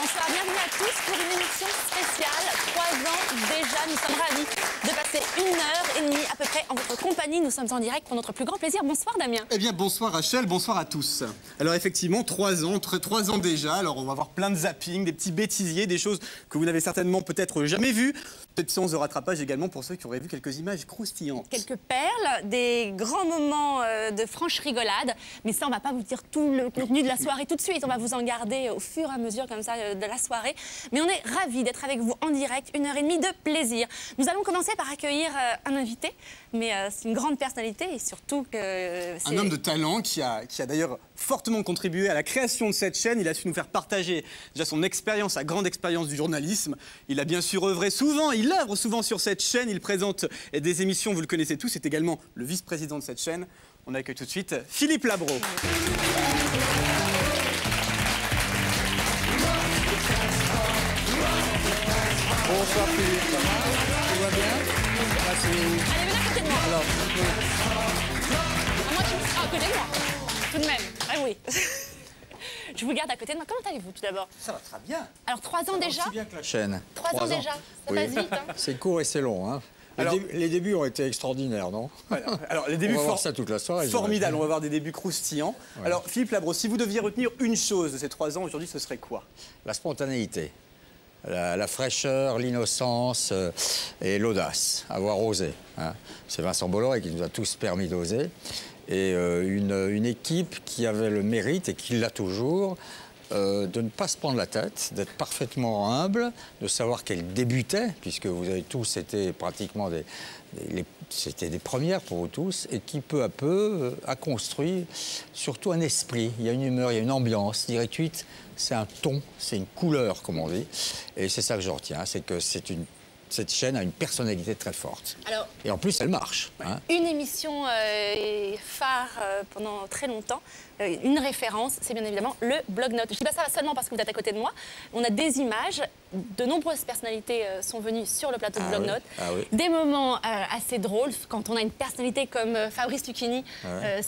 Bonsoir, bienvenue à tous pour une émission spéciale. 3 ans déjà, nous sommes ravis de passer 1h30 à peu près en votre compagnie. Nous sommes en direct pour notre plus grand plaisir. Bonsoir Damien. Eh bien bonsoir Rachel, bonsoir à tous. Alors effectivement, 3 ans déjà, alors on va avoir plein de zappings, des petits bêtisiers, des choses que vous n'avez certainement peut-être jamais vues. Cette séance de rattrapage également pour ceux qui auraient vu quelques images croustillantes. Quelques perles, des grands moments de franche rigolade. Mais ça, on va pas vous dire tout le contenu de la soirée tout de suite. On va vous en garder au fur et à mesure comme ça de la soirée. Mais on est ravis d'être avec vous en direct, 1h30 de plaisir. Nous allons commencer par accueillir un invité, mais c'est une grande personnalité et surtout que c'est... Un homme de talent qui a d'ailleurs fortement contribué à la création de cette chaîne. Il a su nous faire partager déjà son expérience, sa grande expérience du journalisme. Il a bien sûr œuvré souvent, il œuvre souvent sur cette chaîne. Il présente des émissions, vous le connaissez tous. C'est également le vice-président de cette chaîne. On accueille tout de suite Philippe Labro. Bonsoir Philippe, ça va? Tout va bien? Allez, venez à côté de moi. Alors, Moi, à côté de moi. Tout de même. Ah oui. Je vous garde à côté de moi. Comment allez-vous tout d'abord? Ça va très bien. Alors 3 ans déjà? Aussi bien que la chaîne. 3 ans déjà. Ça Oui. passe vite. Hein. C'est court et c'est long. Hein. Les débuts ont été extraordinaires, non? Voilà. Alors les débuts on va voir ça toute la soirée. Formidable, on va voir des débuts croustillants. Ouais. Alors Philippe Labro, si vous deviez retenir une chose de ces 3 ans aujourd'hui, ce serait quoi? La spontanéité, la fraîcheur, l'innocence et l'audace, avoir osé. Hein. C'est Vincent Bolloré qui nous a tous permis d'oser. Et une équipe qui avait le mérite, et qui l'a toujours, de ne pas se prendre la tête, d'être parfaitement humble, de savoir qu'elle débutait, puisque vous avez tous été pratiquement c'était des premières pour vous tous, et qui peu à peu a construit surtout un esprit. Il y a une humeur, il y a une ambiance. Direct 8, c'est un ton, c'est une couleur, comme on dit. Et c'est ça que je retiens, c'est que cette chaîne a une personnalité très forte. Alors, et en plus, elle marche. Hein. Une émission phare pendant très longtemps, une référence, c'est bien évidemment le blog-notes. Je dis pas ça seulement parce que vous êtes à côté de moi. On a des images, de nombreuses personnalités sont venues sur le plateau de blog-notes. Oui. Ah oui. Des moments assez drôles, quand on a une personnalité comme Fabrice Lucchini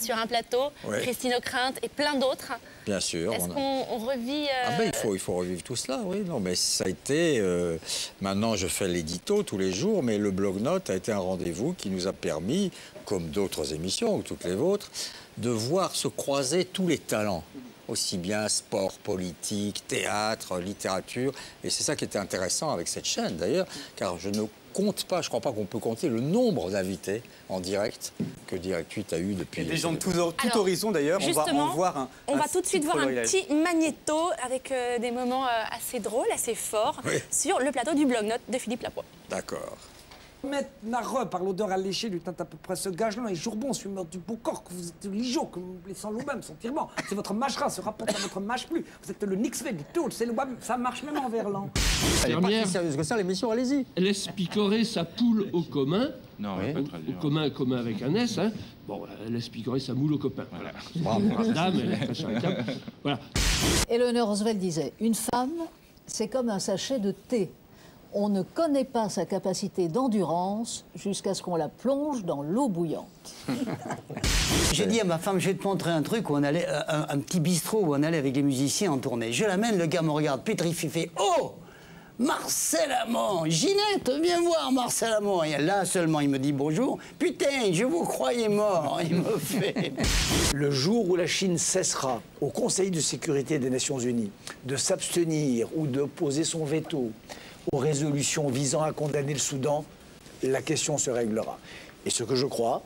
sur un plateau, Oui. Christine Ockrent et plein d'autres. Bien sûr. Est-ce qu'on revit... Ah ben, il faut revivre tout cela, oui. Non, mais ça a été... maintenant, je fais l'édito tous les jours, mais le blog-notes a été un rendez-vous qui nous a permis, comme d'autres émissions, ou toutes les vôtres, de voir se croiser tous les talents. Aussi bien sport, politique, théâtre, littérature. Et c'est ça qui était intéressant avec cette chaîne, d'ailleurs, car je ne compte pas, je ne crois pas qu'on peut compter le nombre d'invités en direct que Direct 8 a eu depuis... Et des gens de tout horizon, d'ailleurs. On va en voir on va tout de suite voir un highlight. petit magnéto avec des moments assez drôles, assez forts, Oui. sur le plateau du blog-notes de Philippe Labro. D'accord. Maintenant, par l'odeur alléchée du teint à peu près ce gage-là, et Jourbon, fumeur du beau corps, que vous êtes ligeau, que vous blessez vous-même, sentirement. C'est votre mâchera, se rapporte à votre mâche plus. Vous êtes le Nixway du tout, c'est le web, ça marche même en verlan. Elle n'est pas si sérieuse que ça, l'émission, allez-y. Laisse picorer sa poule au commun. Non, Oui. pas très bien. Commun avec un S. Hein. Bon, elle laisse picorer sa moule au copain. Voilà. Bravo. Dame, elle est très charitable. Voilà. Eleanor Roosevelt disait « Une femme, c'est comme un sachet de thé. On ne connaît pas sa capacité d'endurance jusqu'à ce qu'on la plonge dans l'eau bouillante. » J'ai dit à ma femme, je vais te montrer un truc où on allait, un petit bistrot où on allait avec les musiciens en tournée. Je l'amène, le gars me regarde pétrifié, fait « Oh, Marcel Amont, Ginette, viens voir Marcel Amont. » Et là seulement, il me dit bonjour. « Putain, je vous croyais mort. » Il me fait... Le jour où la Chine cessera au Conseil de sécurité des Nations Unies de s'abstenir ou de poser son veto aux résolutions visant à condamner le Soudan, la question se réglera. Et ce que je crois,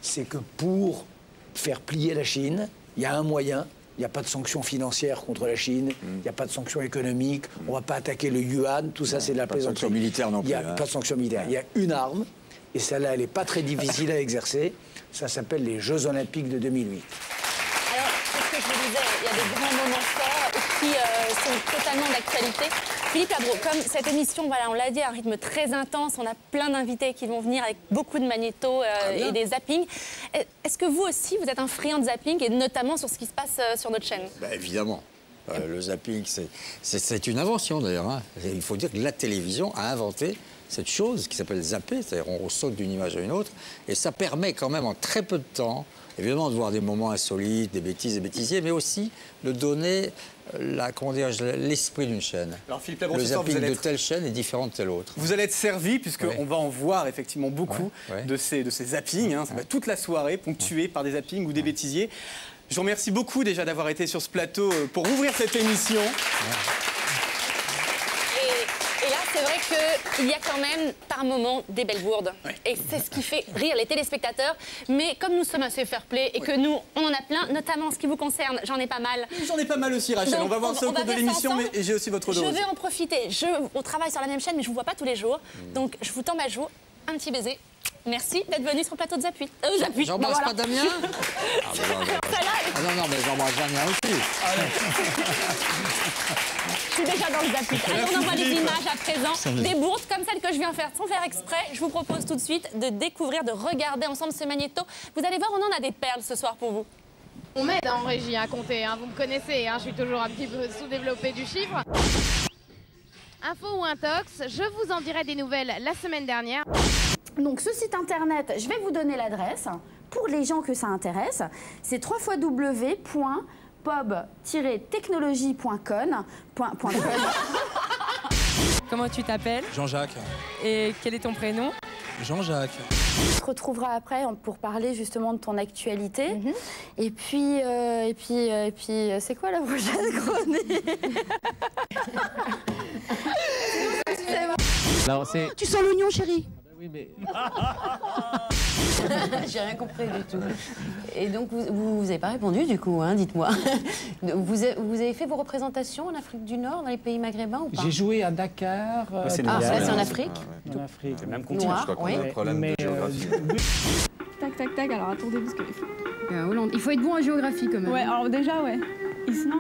c'est que pour faire plier la Chine, il y a un moyen. Il n'y a pas de sanctions financières contre la Chine, il n'y a pas de sanctions économiques, on ne va pas attaquer le yuan, tout ça c'est de la Pas de plaisanterie. sanctions militaires non Il n'y a plus, hein. pas de sanctions militaires. Il y a une arme, et celle-là elle n'est pas très difficile à exercer, ça s'appelle les Jeux Olympiques de 2008. Alors, c'est ce que je vous disais, il y a des grands moments forts qui sont totalement d'actualité. Philippe Labro, comme cette émission, voilà, on l'a dit, à un rythme très intense, on a plein d'invités qui vont venir avec beaucoup de magnétos et des zappings. Est-ce que vous aussi, vous êtes un friand de zapping, et notamment sur ce qui se passe sur notre chaîne? Ben, évidemment. Le zapping, c'est une invention d'ailleurs. Hein. Il faut dire que la télévision a inventé cette chose qui s'appelle zapper, c'est-à-dire on saute d'une image à une autre, et ça permet quand même en très peu de temps, évidemment, de voir des moments insolites, des bêtises, des bêtisiers, mais aussi de donner l'esprit d'une chaîne. Alors Philippe Labron, le ce soir, zapping vous allez de telle chaîne est différent de telle autre. Vous allez être servi, puisqu'on Ouais. va en voir effectivement beaucoup Ouais. de ces zappings. Hein. Ça va toute la soirée ponctuée par des zappings ou des bêtisiers. Je vous remercie beaucoup déjà d'avoir été sur ce plateau pour ouvrir cette émission. Et là, c'est vrai qu'il y a quand même, par moments, des belles bourdes. Ouais. Et c'est ce qui fait rire les téléspectateurs. Mais comme nous sommes assez fair-play et que nous, on en a plein, notamment en ce qui vous concerne, j'en ai pas mal. J'en ai pas mal aussi, Rachel. Donc, on va voir ça au va cours de voir ça l'émission, ensemble. mais j'ai aussi votre Je dose. vais en profiter. On travaille sur la même chaîne, mais je vous vois pas tous les jours. Donc, je vous tends ma joue. Un petit baiser. Merci d'être venu sur le plateau de Zappui. J'embrasse pas Damien non, mais j'embrasse Damien aussi. Je suis déjà dans le Zappui. Allez, on envoie des images à présent. Des bourdes comme celle que je viens faire sans faire exprès. Je vous propose tout de suite de découvrir, de regarder ensemble ce magnéto. Vous allez voir, on en a des perles ce soir pour vous. On m'aide en régie à compter, hein, vous me connaissez, hein, je suis toujours un petit peu sous-développée du chiffre. Info ou intox, je vous en dirai des nouvelles la semaine dernière. Donc ce site internet, je vais vous donner l'adresse pour les gens que ça intéresse. C'est www.pob-technologie.com. Comment tu t'appelles? Jean-Jacques. Et quel est ton prénom? Jean-Jacques. On se retrouvera après pour parler justement de ton actualité. Et puis, c'est quoi la prochaine chronique? Alors, c'est... Tu sens l'oignon, chérie? Oui, mais... J'ai rien compris du tout. Et donc, vous n'avez pas répondu, du coup, hein, dites-moi. Vous avez fait vos représentations en Afrique du Nord, dans les pays maghrébins ou pas? J'ai joué à Dakar. c'est là, c'est en Afrique. En Afrique. Le même continent, je crois qu'on a un problème de géographie. Tac, tac, tac, alors attendez, parce que... Hollande. Il faut être bon en géographie quand même. Ouais, alors déjà, ouais. Et sinon,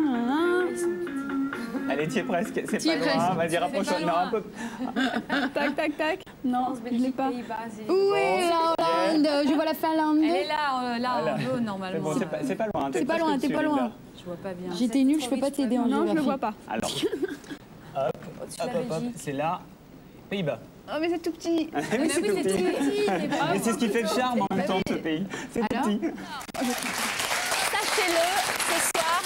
Allez, t'y es presque, c'est T'y es pas loin. presque. Vas-y, rapproche-toi. Non, un peu. tac, tac, tac. Non, je l'ai pas. Où est la Hollande? Je vois la Finlande. Elle est là, Voilà. en haut, normalement. C'est bon, c'est pas loin. C'est pas loin, t'es pas loin. Je vois pas bien. J'étais nulle, je peux pas t'aider en géographie. Non, je le vois pas. Alors, hop, c'est là. Pays-Bas. Oh, mais c'est tout petit. Oui, c'est tout petit. Mais c'est ce qui fait le charme en même temps de ce pays. C'est tout petit. Sachez-le, ce soir,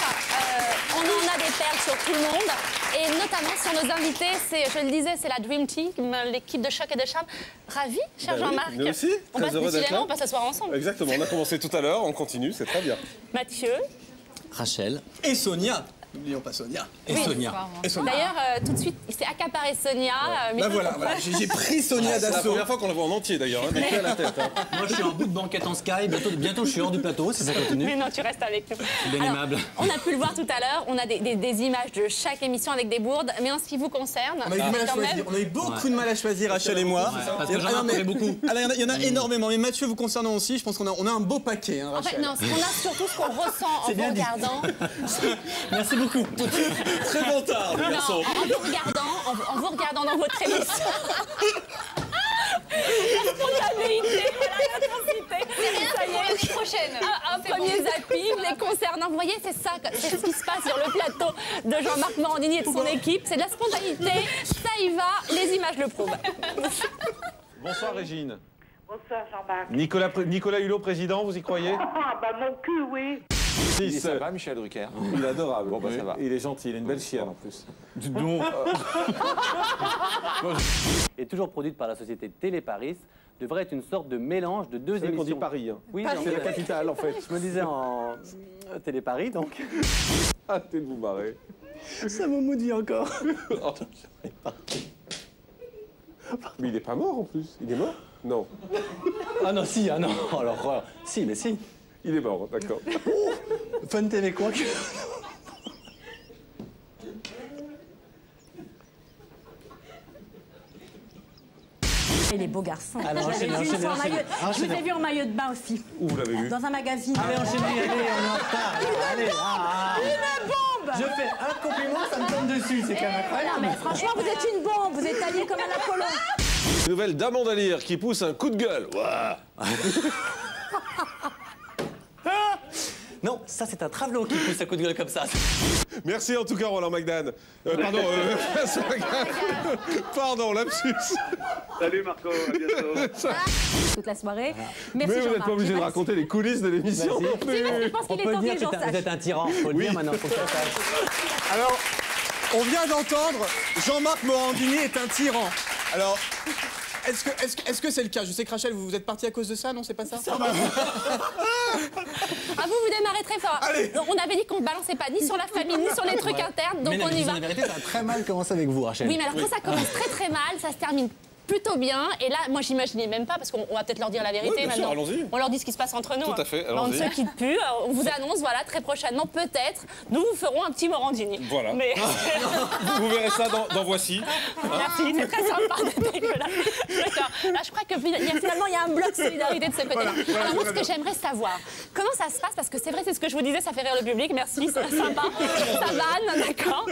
on en a des perles sur tout le monde. Et notamment sur nos invités, je le disais, c'est la Dream Team, l'équipe de Choc et de Charme. Ravi, cher Jean-Marc. Nous aussi, On très passe heureux d'être là. on passe s'asseoir ensemble. Exactement, on a commencé tout à l'heure, on continue, c'est très bien. Mathieu. Rachel. Et Sonia. N'oublions pas Sonia. Et Sonia. D'ailleurs, tout de suite, il s'est accaparé Sonia. Bah voilà, j'ai pris Sonia C'est la d'assaut. première fois qu'on la voit en entier d'ailleurs, hein, des pieds à la tête. Hein. Moi, je suis en bout de banquette en Sky. Bientôt, je suis hors du plateau, si ça continue. Mais non, tu restes avec nous. Bien Alors, aimable. on a pu le voir tout à l'heure, on a des images de chaque émission avec des bourdes, mais en ce qui vous concerne, On a eu du mal à quand choisir. même... On a eu beaucoup de mal à choisir, Rachel et moi. Parce que j'en ai beaucoup. Alors, il y en a énormément, mais Mathieu vous concernant aussi, je pense qu'on a un beau paquet, hein, En fait, Rachel. non, ce qu'on a surtout, ce qu'on ressent en vous regardant... Merci beaucoup. Très bon tard, les garçons. En vous regardant dans votre émission. La spontanéité, l'intensité. Ça y est, l'année prochaine. Un premier zapping, les concernant. Vous voyez, c'est ça, c'est ce qui se passe sur le plateau de Jean-Marc Morandini et de son équipe. C'est de la spontanéité, ça y va, les images le prouvent. Bonsoir Régine. Bonsoir Jean-Marc. Nicolas Hulot, président, vous y croyez? Ah, bah mon cul, oui. Il est sympa, Michel Drucker. Il est adorable. Bon, bah, ça va. Il est gentil, il a une belle chienne en plus. Donc, est toujours produite par la société Téléparis, devrait être une sorte de mélange de deux émissions. On dit Paris. Hein. Oui, c'est la capitale en fait. Je me disais en Téléparis, donc. Arrêtez de vous marrer. Ça me maudit encore. Mais il est pas mort en plus. Il est mort? Non. Ah non, si, ah non. Alors, si, mais si. Il est mort, d'accord. Fun TV quoi que... Il est beau garçon. Alors, Je vous ai vu en maillot de bain aussi. Où vous l'avez vu? Dans un magazine. Allez, enchaînez, allez, on est en retard. Allez, Une bombe. Je fais un compliment, ça me tombe dessus, c'est quand même incroyable. Non mais franchement, vous êtes une bombe. Vous êtes alliés comme un Apollon. Nouvelle d'Amanda Lear qui pousse un coup de gueule. Ouah. Non, ça c'est un travelot qui pousse un coup de gueule comme ça. Merci en tout cas, Roland McDan. Pardon, lapsus. Salut Marco, à bientôt. Toute la soirée. Mais Merci vous n'êtes Jean-Marc. pas obligé de raconter les coulisses de l'émission non plus. Je pense qu'il est temps que les gens Vous sachent. êtes un tyran, faut le dire maintenant. Faut que ça sache. Alors, on vient d'entendre Jean-Marc Morandini est un tyran. Alors, est-ce que c'est le cas? Je sais que Rachel, vous êtes parti à cause de ça, non? C'est pas ça? Ah, vous démarrez très fort. Donc, on avait dit qu'on ne balançait pas ni sur la famille, ni sur les trucs internes, donc Mais on y va. la vérité, ça a très mal commencé avec vous, Rachel. Oui, mais alors quand ça commence très très mal, ça se termine plutôt bien. Et là, moi, j'imaginais même pas, parce qu'on va peut-être leur dire la vérité Oui, bien sûr, maintenant. allons-y. On leur dit ce qui se passe entre nous. Tout à fait, On ne allons-y. se quitte plus. On vous annonce, voilà, très prochainement, peut-être, nous vous ferons un petit Morandini. Voilà. Mais... Vous verrez ça dans Voici. Merci, c'est très sympa de dégueulasse. D'accord. Là, je crois que finalement, il y a un bloc solidarité de ce côté-là. Alors, moi, ce que j'aimerais savoir, comment ça se passe? Parce que c'est vrai, c'est ce que je vous disais, ça fait rire le public. Merci, c'est sympa. Ça vanne, d'accord.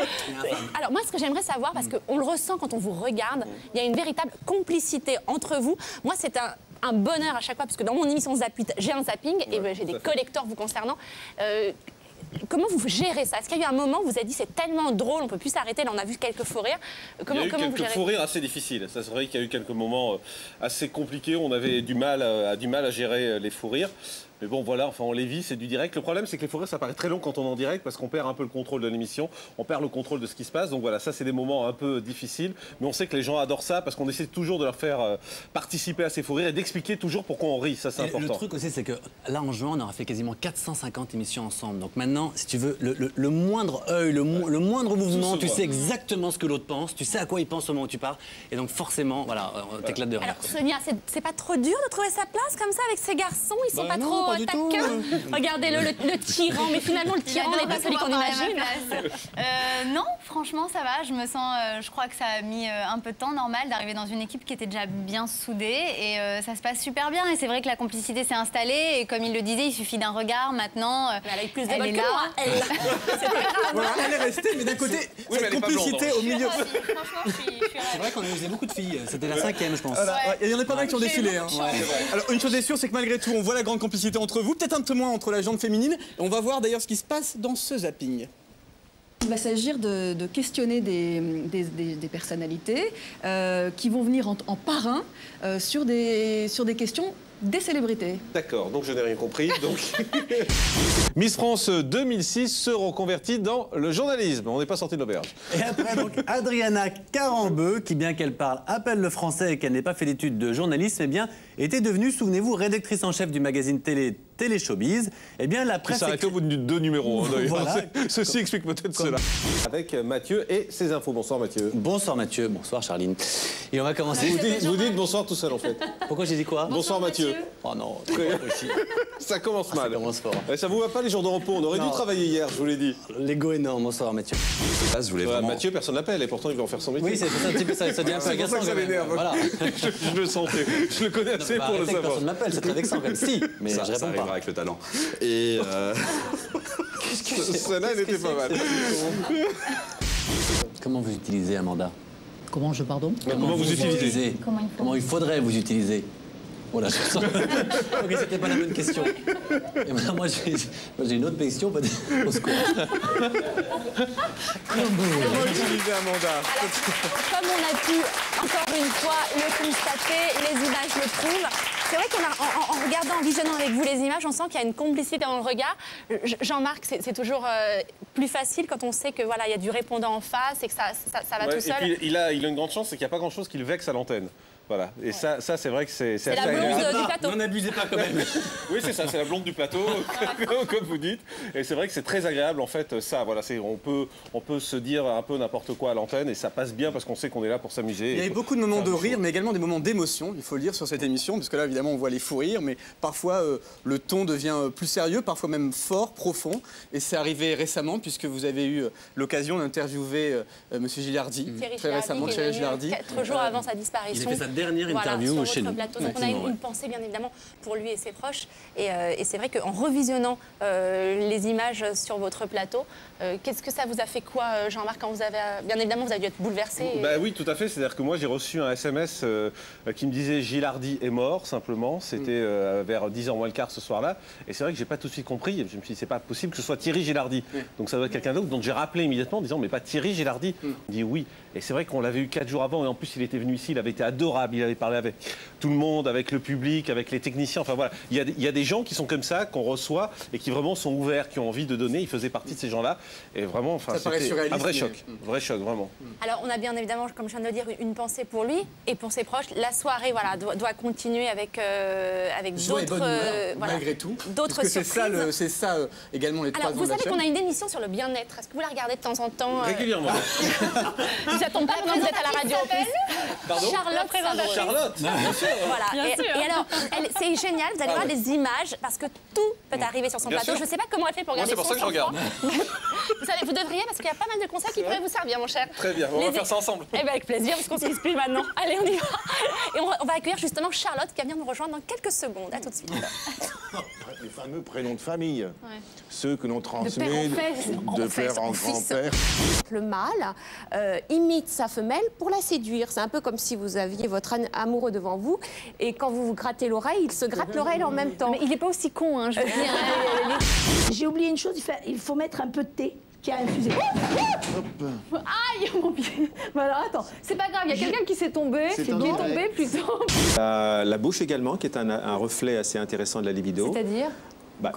Alors, moi, ce que j'aimerais savoir, parce qu'on le ressent quand on vous regarde, il y a une véritable complicité entre vous. Moi, c'est un bonheur à chaque fois, parce que dans mon émission Zappit, j'ai un zapping et j'ai des collecteurs vous concernant. Comment vous gérez ça? Est-ce qu'il y a eu un moment où vous avez dit c'est tellement drôle, on ne peut plus s'arrêter, là on a vu quelques fous rires. Il y a eu vous quelques gérez? fous rires assez difficiles. Ça, c'est vrai qu'il y a eu quelques moments assez compliqués. On avait du mal à gérer les fous rires. Mais bon, voilà, enfin, on les vit, c'est du direct. Le problème, c'est que les fous rires, ça paraît très long quand on est en direct parce qu'on perd un peu le contrôle de l'émission, on perd le contrôle de ce qui se passe. Donc voilà, ça, c'est des moments un peu difficiles. Mais on sait que les gens adorent ça parce qu'on essaie toujours de leur faire participer à ces fous rires et d'expliquer toujours pourquoi on rit. Ça, c'est important. Le truc aussi, c'est que là, en juin, on aura fait quasiment 450 émissions ensemble. Donc maintenant, si tu veux, le moindre œil, le moindre mouvement, tu sais exactement ce que l'autre pense, tu sais à quoi il pense au moment où tu parles. Et donc forcément, voilà, t'éclates de rire. Alors Sonia, c'est pas trop dur de trouver sa place comme ça avec ces garçons? Ils sont pas trop taquins? Regardez-le, le tyran, mais finalement le tyran n'est pas celui qu'on imagine. Non, franchement, ça va. Je me sens, je crois que ça a mis un peu de temps, normal, d'arriver dans une équipe qui était déjà bien soudée et ça se passe super bien. Et c'est vrai que la complicité s'est installée et comme il le disait, il suffit d'un regard maintenant. Elle a eu plus de elle bol est que là. moi, elle. C'est pas grave. Voilà, elle est restée, mais d'un côté, cette complicité au milieu. C'est vrai qu'on a usé beaucoup de filles. C'était la 5e, je pense. Voilà, ouais, il y en a pas mal qui ont défilé. Hein. Alors, une chose est sûre, c'est que malgré tout, on voit la grande complicité entre vous, peut-être un peu moins entre la gente féminine. Et on va voir d'ailleurs ce qui se passe dans ce zapping. Il va s'agir de questionner des personnalités qui vont venir en parrain sur des questions des célébrités. D'accord, donc je n'ai rien compris. Donc... Miss France 2006 se reconvertit dans le journalisme. On n'est pas sorti de l'auberge. Et après, donc, Adriana Carambeu, qui bien qu'elle parle à peine le français et qu'elle n'ait pas fait d'études de journalisme, eh bien, était devenue, souvenez-vous, rédactrice en chef du magazine Télé Showbiz. Eh bien, la presse... Ça s'arrête au bout de 2 numéros. Hein, voilà. Ceci explique peut-être cela. Avec Mathieu et ses infos. Bonsoir Mathieu. Bonsoir Mathieu, bonsoir Charline. Et on va commencer... Vous dites bonsoir tout seul en fait. Pourquoi j'ai dit quoi? Bonsoir Mathieu. Oh non, ça commence mal. Ça commence fort. Ça vous va pas les jours de repos? On aurait dû travailler hier, je vous l'ai dit. L'ego énorme. Bonsoir Mathieu. Là, je voulais vraiment... Mathieu, personne l'appelle et pourtant il va en faire son métier. Oui, c'est ça, un petit peu ça devient un peu agaçant. C'est pour ça que ça l'énerve. Voilà. Je le sentais. Je le connais assez pour le savoir. Personne m'appelle, c'est très vexant quand même. Si, mais ça, je réponds ça arrivera pas. avec le talent. Et celle-là, elle était pas mal. Comment vous utilisez Amanda? Comment je, pardon? Comment vous utilisez? Comment il faudrait vous utiliser? Voilà, je sens. Ok, c'était pas la bonne question. Et maintenant, moi, j'ai une autre question, pas au secours. Comment utiliser Amanda? Comme on a pu, encore une fois, le constater, les images le prouvent. C'est vrai qu'en regardant, en visionnant avec vous les images, on sent qu'il y a une complicité dans le regard. Jean-Marc, c'est toujours plus facile quand on sait que voilà, il y a du répondant en face et que ça va tout seul. Et puis, il a une grande chance, c'est qu'il n'y a pas grand-chose qui le vexe à l'antenne. Voilà. Et ça c'est vrai que c'est assez la blonde du plateau. N'en abusez pas quand même. Oui, c'est ça, c'est la blonde du plateau, comme vous dites. Et c'est vrai que c'est très agréable, en fait, ça. Voilà, on peut se dire un peu n'importe quoi à l'antenne et ça passe bien parce qu'on sait qu'on est là pour s'amuser. Il y avait beaucoup de moments de rire, mais également des moments d'émotion, il faut le dire, sur cette émission, parce que là, évidemment, on voit les fous rires, mais parfois, le ton devient plus sérieux, parfois même fort, profond. Et c'est arrivé récemment, puisque vous avez eu l'occasion d'interviewer M. Gilliardi, très récemment, Thierry Gilliardi. 4 jours avant sa disparition. Il a fait sa dernière voilà, interview sur chez votre nous. plateau. Donc on a Effectivement, une pensée bien évidemment pour lui et ses proches. Et c'est vrai qu'en revisionnant les images sur votre plateau, qu'est-ce que ça vous a fait quoi, Jean-Marc, quand vous avez... Bien évidemment, vous avez dû être bouleversé. Bah oui, tout à fait. C'est-à-dire que moi, j'ai reçu un SMS qui me disait Gilles Hardy est mort, simplement. C'était vers 10h moins le quart ce soir-là. Et c'est vrai que j'ai pas tout de suite compris. Je me suis dit, c'est pas possible que ce soit Thierry Gilardi. Donc ça doit être quelqu'un d'autre. Donc j'ai rappelé immédiatement en disant, mais pas Thierry Gilardi. Il dit oui. Et c'est vrai qu'on l'avait eu 4 jours avant. Et en plus, il était venu ici. Il avait été adorable. Il avait parlé avec tout le monde, avec le public, avec les techniciens. Enfin voilà. Il y a des gens qui sont comme ça, qu'on reçoit et qui vraiment sont ouverts, qui ont envie de donner. Il faisait partie de ces gens-là. Et vraiment, enfin, c'était un vrai choc. Vrai choc, vraiment. Alors, on a bien évidemment, comme je viens de le dire, une pensée pour lui et pour ses proches. La soirée, voilà, doit continuer avec d'autres, malgré tout. D'autres surprises. C'est ça également les 3 ans de la chaîne. Vous savez qu'on a une émission sur le bien-être. Est-ce que vous la regardez de temps en temps Régulièrement. Ça tombe pas quand vous êtes à la radio. Pardon Charlotte présentatrice. Charlotte, bien sûr. Voilà. Et alors, c'est génial. Vous allez voir des images parce que tout peut arriver sur son plateau. Je ne sais pas comment elle fait pour regarder. C'est pour ça que je regarde. Vous savez, vous devriez parce qu'il y a pas mal de conseils qui pourraient vous servir, mon cher. Très bien. On va faire ça ensemble. Eh bien, avec plaisir, parce qu'on ne s'explique maintenant. Allez, on y va. Et on va accueillir justement Charlotte qui va venir nous rejoindre dans quelques secondes. À tout de suite. Les fameux prénoms de famille, ceux que l'on transmet de père en grand-père. Le mâle imite sa femelle pour la séduire. C'est un peu comme si vous aviez votre amoureux devant vous et quand vous vous grattez l'oreille, il se gratte l'oreille en même temps. Mais il n'est pas aussi con, hein, je veux dire. J'ai oublié une chose, il faut mettre un peu de thé qui a infusé. Aïe, mon pied. Bah alors attends, c'est pas grave, il y a quelqu'un qui s'est tombé, qui est tombé plutôt. La bouche également, qui est un reflet assez intéressant de la libido. C'est-à-dire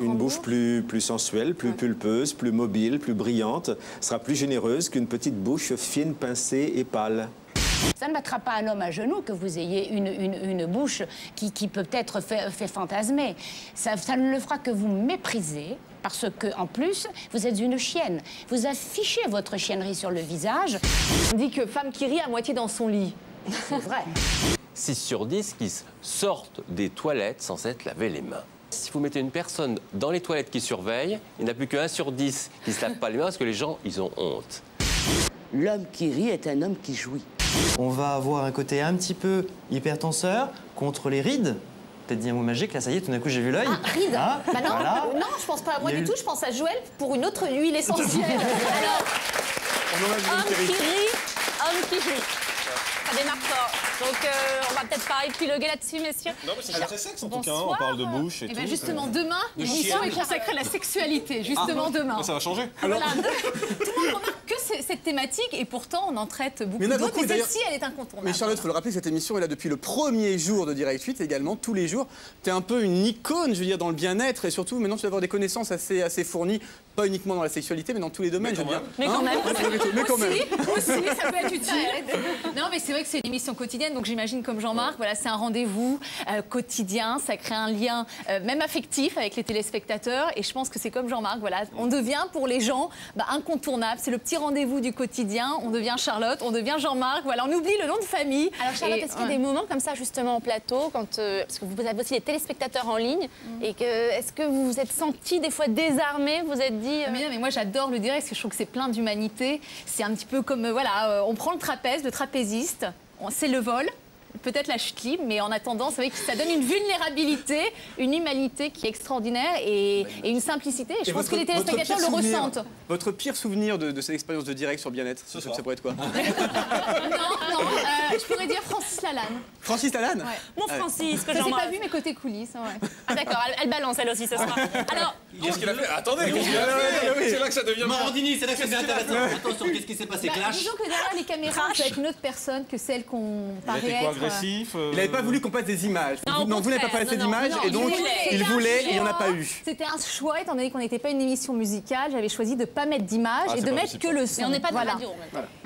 une bouche plus sensuelle, plus pulpeuse, plus mobile, plus brillante, sera plus généreuse qu'une petite bouche fine, pincée et pâle. Ça ne mettra pas un homme à genoux que vous ayez une bouche qui peut-être fait fantasmer. Ça ne le fera que vous mépriser. Parce que, en plus, vous êtes une chienne. Vous affichez votre chiennerie sur le visage. On dit que femme qui rit à moitié dans son lit. C'est vrai. 6 sur 10 qui sortent des toilettes sans s'être lavé les mains. Si vous mettez une personne dans les toilettes qui surveille, il n'y en a plus que 1 sur 10 qui ne se lave pas les mains parce que les gens, ils ont honte. L'homme qui rit est un homme qui jouit. On va avoir un côté un petit peu hypertenseur contre les rides. Peut-être dit un mot magique, là ça y est, tout d'un coup j'ai vu l'œil. Ah, ride. Ah, bah non, voilà. non, je pense pas à moi du tout, je pense à Joël pour une autre huile essentielle. Alors, homme qui rit, homme qui joue. Ça démarre fort. Donc on va peut-être pas épiloguer là-dessus, messieurs. Non, mais c'est très sexe en tout cas, on parle de bouche et tout. Et bien justement, demain, l'émission est consacrée à la sexualité, justement demain. Ça va changer. Voilà. Tout le monde remarque que cette thématique et pourtant on en traite beaucoup d'autres, mais celle-ci, elle est incontournable. Mais Charlotte, il faut le rappeler, cette émission est là depuis le premier jour de Direct 8 également, tous les jours. Tu es un peu une icône, je veux dire, dans le bien-être et surtout maintenant tu vas avoir des connaissances assez fournies, pas uniquement dans la sexualité, mais dans tous les domaines, je veux dire. Mais quand même. Mais quand même. Aussi, ça peut être utile. Non, mais c'est vrai que c'est une émission quotidienne, donc j'imagine comme Jean-Marc, voilà, c'est un rendez-vous quotidien, ça crée un lien même affectif avec les téléspectateurs, et je pense que c'est comme Jean-Marc, voilà, on devient pour les gens incontournable, c'est le petit rendez-vous du quotidien, on devient Charlotte, on devient Jean-Marc, voilà, on oublie le nom de famille. Alors Charlotte, est-ce qu'il y a des moments comme ça justement au plateau, quand, parce que vous avez aussi des téléspectateurs en ligne, et est-ce que vous vous êtes senti des fois désarmé, vous êtes dit... Mais moi j'adore le direct, parce que je trouve que c'est plein d'humanité, c'est un petit peu comme, voilà, on prend le trapèze, le trapéziste, c'est le vol, peut-être la chute libre, mais en attendant, c'est vrai que ça donne une vulnérabilité, une humanité qui est extraordinaire et une simplicité. Et je pense que les téléspectateurs le ressentent. Votre pire souvenir de cette expérience de direct sur Bien-être, ça pourrait être quoi? Non, je pourrais dire Francis Lalanne. Francis Lalanne? Ouais. Mon Francis, que j'en ai Jean-Marc. pas vu mes côtés coulisses. Ouais. Ah d'accord, elle balance elle aussi ce soir. Alors, qu'est-ce qu'il a fait? Attendez, qu'est-ce qu'il a fait? C'est là que ça devient... Morandini, c'est là que ça devient intéressant. Attention, qu'est-ce qui s'est passé? Clash? Disons que derrière les caméras, ça va être une autre personne que celle qu'on paraît être. Agressif. Il n'avait pas voulu qu'on passe des images. Non, vous n'avez pas passé d'images et donc il voulait et il n'y en a pas eu. C'était un choix, étant donné qu'on n'était pas une émission musicale, j'avais choisi de ne pas mettre d'image et de mettre que le son. Mais on n'est pas de la radio,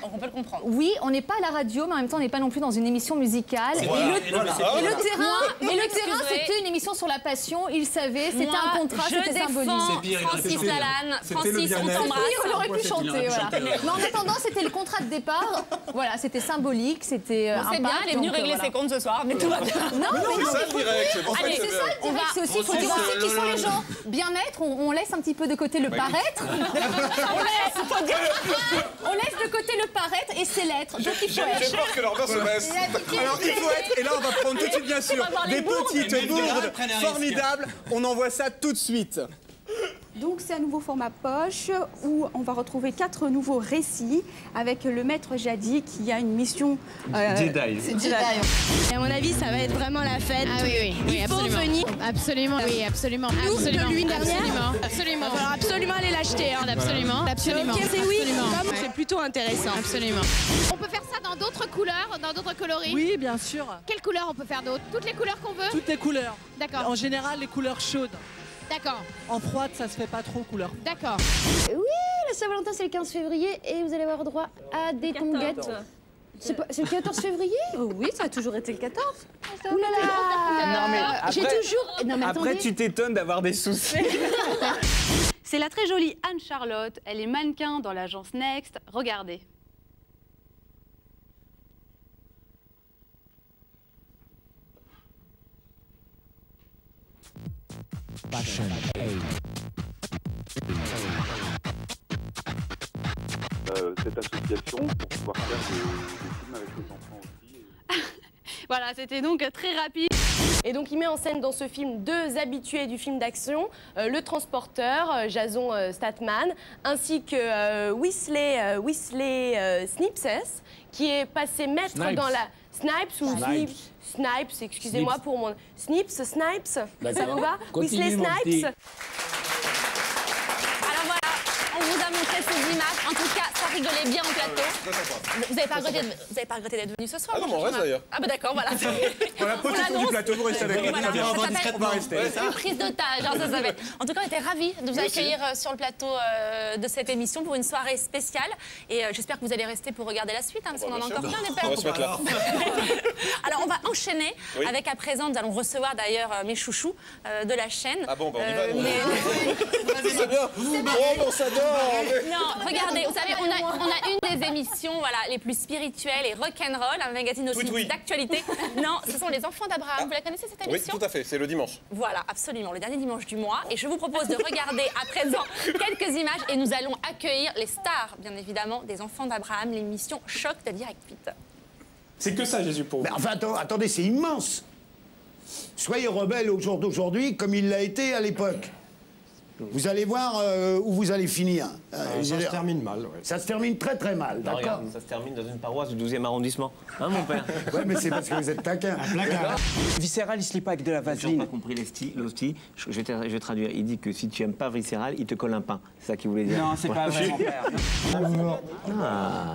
donc on peut le comprendre. Oui, on n'est pas à la radio, mais en même temps, on n'est pas non plus dans une émission musicale. Et le terrain, c'était une émission sur la passion, il savait, c'était un contrat, c'était symbolique. Francis Lalanne, Francis, on t'embrasse. On aurait pu chanter, voilà. Mais en attendant, c'était le contrat de départ. Voilà, c'était symbolique, c'était un C'est bien, elle est venue régler ses comptes ce soir, mais tout va bien. Non, mais c'est ça le direct. Allez, c'est ça le direct, c'est aussi, il faut dire aussi qui sont les gens. Bien-être, on laisse un petit peu de côté le paraître. On laisse de côté le paraître et ses lettres. Donc il faut être. J'ai peur que leur beurre se baisse. Alors il faut être, et là on va prendre tout de suite bien sûr des petites bourdes formidables. On envoie ça tout de suite. Donc c'est un nouveau format poche où on va retrouver 4 nouveaux récits avec le maître Jadi qui a une mission... Jedi. C'est Jedi. Et à mon avis, ça va être vraiment la fête. Ah oui, Il faut absolument. venir. Absolument, oui, absolument. Nous, Absolument. de l'huile dernière. Absolument. Absolument. Il va falloir absolument aller l'acheter. Hein. Absolument. Absolument. Ok, c'est oui. Absolument. Comme c'est plutôt intéressant. Absolument. On peut faire ça dans d'autres couleurs, dans d'autres coloris. Oui, bien sûr. Quelles couleurs on peut faire d'autres? Toutes les couleurs qu'on veut? Toutes les couleurs. D'accord. En général, les couleurs chaudes. D'accord. En froide, ça se fait pas trop couleur. D'accord. Oui, la Saint-Valentin, c'est le 15 février et vous allez avoir droit à des tonguettes. C'est le 14 février? Oui, ça a toujours été le 14. Ouh là là. Non, mais J'ai après- toujours... Non, mais Après, attendez. tu t'étonnes d'avoir des soucis. C'est la très jolie Anne-Charlotte. Elle est mannequin dans l'agence Next. Regardez. Cette association pour pouvoir faire des films avec les enfants aussi. Voilà, c'était donc très rapide. Et donc il met en scène dans ce film deux habitués du film d'action, le transporteur Jason Statham, ainsi que Wesley Snipes, qui est passé maître Snipes. dans la... Snipes ou Snipes. Snipes, excusez-moi Snipes. pour mon... Snipes, ça D'accord. vous va? Continue, Wesley mon petit. Snipes. Alors voilà, on vous a montré ces images. En tout cas, ça rigolait bien en plateau. Vous n'avez pas regretté d'être venu ce soir? Ah non, mais on reste d'ailleurs. Ah bah d'accord, voilà. Voilà, petite tour du plateau, vous restez avec nous. Voilà, On ça va s'appelle rester. une prise d'otage, hein, ça s'appelle. En tout cas, on était ravis de vous Nous aussi. accueillir sur le plateau de cette émission pour une soirée spéciale. Et j'espère que vous allez rester pour regarder la suite, hein, parce qu'on en a encore plein des On va se mettre là. Alors, on va enchaîner Oui. avec, à présent, nous allons recevoir d'ailleurs mes chouchous de la chaîne. Ah bon, bah on y va. mais- C'est bien. Oh, on s'adore. Non, regardez, vous savez, on a une des émissions voilà, les plus spirituelles et rock'n'roll, un magazine aussi Oui. d'actualité. Non, ce sont les Enfants d'Abraham. Vous la connaissez cette Oui, émission? tout à fait, c'est le dimanche. Voilà, absolument, le dernier dimanche du mois. Et je vous propose de regarder à présent quelques images et nous allons accueillir les stars, bien évidemment, des Enfants d'Abraham, l'émission Choc de Direct Pit. C'est que ça, Jésus, pour vous. Mais enfin, attendez, c'est immense. Soyez rebelles au jour d'aujourd'hui comme il l'a été à l'époque. Vous allez voir où vous allez finir. Ça se termine mal, ouais. Ça se termine très très mal, Non, d'accord? regarde, ça se termine dans une paroisse du 12e arrondissement. Hein, mon père? Ouais, mais c'est parce que vous êtes taquin. Viscéral, il se lit pas avec de la J'ai vaseline. pas compris l'hostie. Je vais traduire. Il dit que si tu aimes pas viscéral, il te colle un pain. C'est ça qu'il voulait dire. Non, c'est pas vrai, mon père. Bonjour.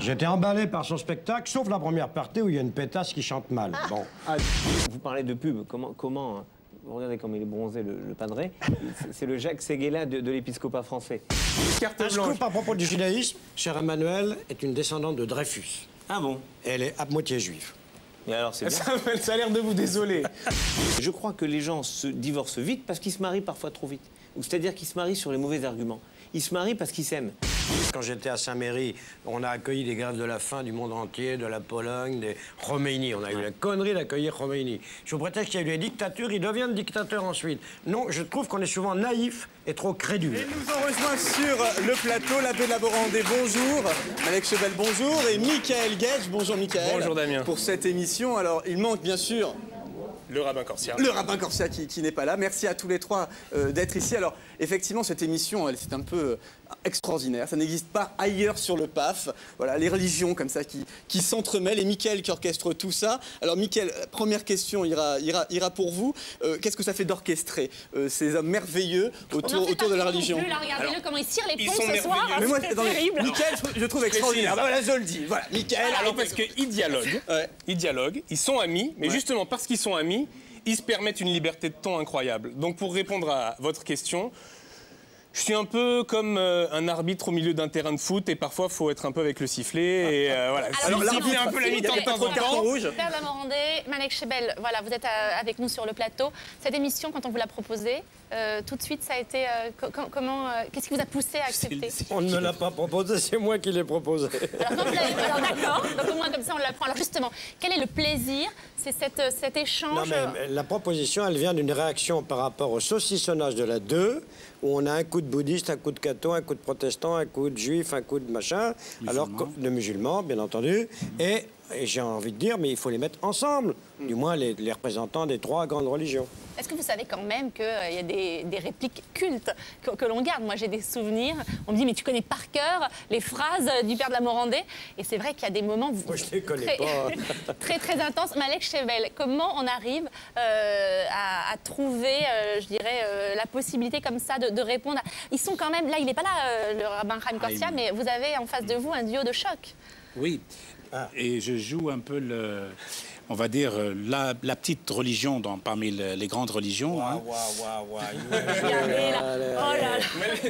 J'étais emballé par son spectacle, sauf la première partie où il y a une pétasse qui chante mal. Bon. Vous parlez de pub. Comment regardez comme il est bronzé, le padré. C'est le Jacques Séguéla de l'épiscopat français. Un scoop à propos du judaïsme. Cher Emmanuel est une descendante de Dreyfus. Ah bon? Elle est à moitié juive. Et alors, c'est bien. Ça a l'air de vous désoler. Je crois que les gens se divorcent vite parce qu'ils se marient parfois trop vite. Ou c'est-à-dire qu'ils se marient sur les mauvais arguments. Ils se marient parce qu'ils s'aiment. Quand j'étais à Saint-Méry, on a accueilli des grèves de la faim du monde entier, de la Pologne, des Khomeini. On a eu la connerie d'accueillir Khomeini. Sous prétexte qu'il y a eu des dictatures, ils deviennent dictateurs ensuite. Non, je trouve qu'on est souvent naïf et trop crédule. Et nous en rejoint sur le plateau l'abbé Laborandé, bonjour. Malek Chebel, bonjour. Et Michael Gage, bonjour Michael. Bonjour, Damien. Pour cette émission, alors il manque bien sûr Le rabbin Corsia. le rabbin Corsia qui n'est pas là. Merci à tous les trois d'être ici. Alors, effectivement, cette émission, c'est un peu extraordinaire. Ça n'existe pas ailleurs sur le PAF. Voilà, les religions comme ça qui s'entremêlent. Et Mickaël qui orchestre tout ça. Alors, Mickaël, première question ira pour vous. Qu'est-ce que ça fait d'orchestrer ces hommes merveilleux autour de la religion? Là, regardez-le comment il tire les ils ponts sont ce soir. merveilleux. Mais moi, C'est attendez, terrible. Mickaël, je trouve extraordinaire. Bah, voilà, je le dis. Voilà, Mickaël. Alors, parce qu'ils dialoguent. Ils dialoguent, ils sont amis, mais justement parce qu'ils sont amis, ils se permettent une liberté de ton incroyable. Donc pour répondre à votre question, je suis un peu comme un arbitre au milieu d'un terrain de foot et parfois il faut être un peu avec le sifflet et voilà. Alors, Siffler un peu la mi-temps de temps en temps. Père Lamorandé, Malek Chebel, voilà, vous êtes avec nous sur le plateau. Cette émission, quand on vous l'a proposée, tout de suite, ça a été comment qu'est-ce qui vous a poussé à accepter? On ne me l'a pas proposé, c'est moi qui l'ai proposé. Alors d'accord, donc au moins comme ça on l'apprend. Alors justement, quel est le plaisir? C'est cet échange. Non, mais la proposition, elle vient d'une réaction par rapport au saucissonnage de la 2, où on a un coup de bouddhiste, un coup de catho, un coup de protestant, un coup de juif, un coup de machin, alors de musulmans, bien entendu, et j'ai envie de dire, mais il faut les mettre ensemble, du moins les représentants des 3 grandes religions. Est-ce que vous savez quand même qu'il y a des répliques cultes que l'on garde? Moi, j'ai des souvenirs. On me dit, mais tu connais par cœur les phrases du père de la Morandais. Et c'est vrai qu'il y a des moments... Moi, je les connais pas. très intenses. Malek Chevel, comment on arrive à trouver, je dirais, la possibilité comme ça de répondre Ils sont quand même... Là, il n'est pas là, le rabbin Chaim Korsia, mais vous avez en face de vous un duo de choc. Oui. Et je joue un peu on va dire, la petite religion parmi les grandes religions.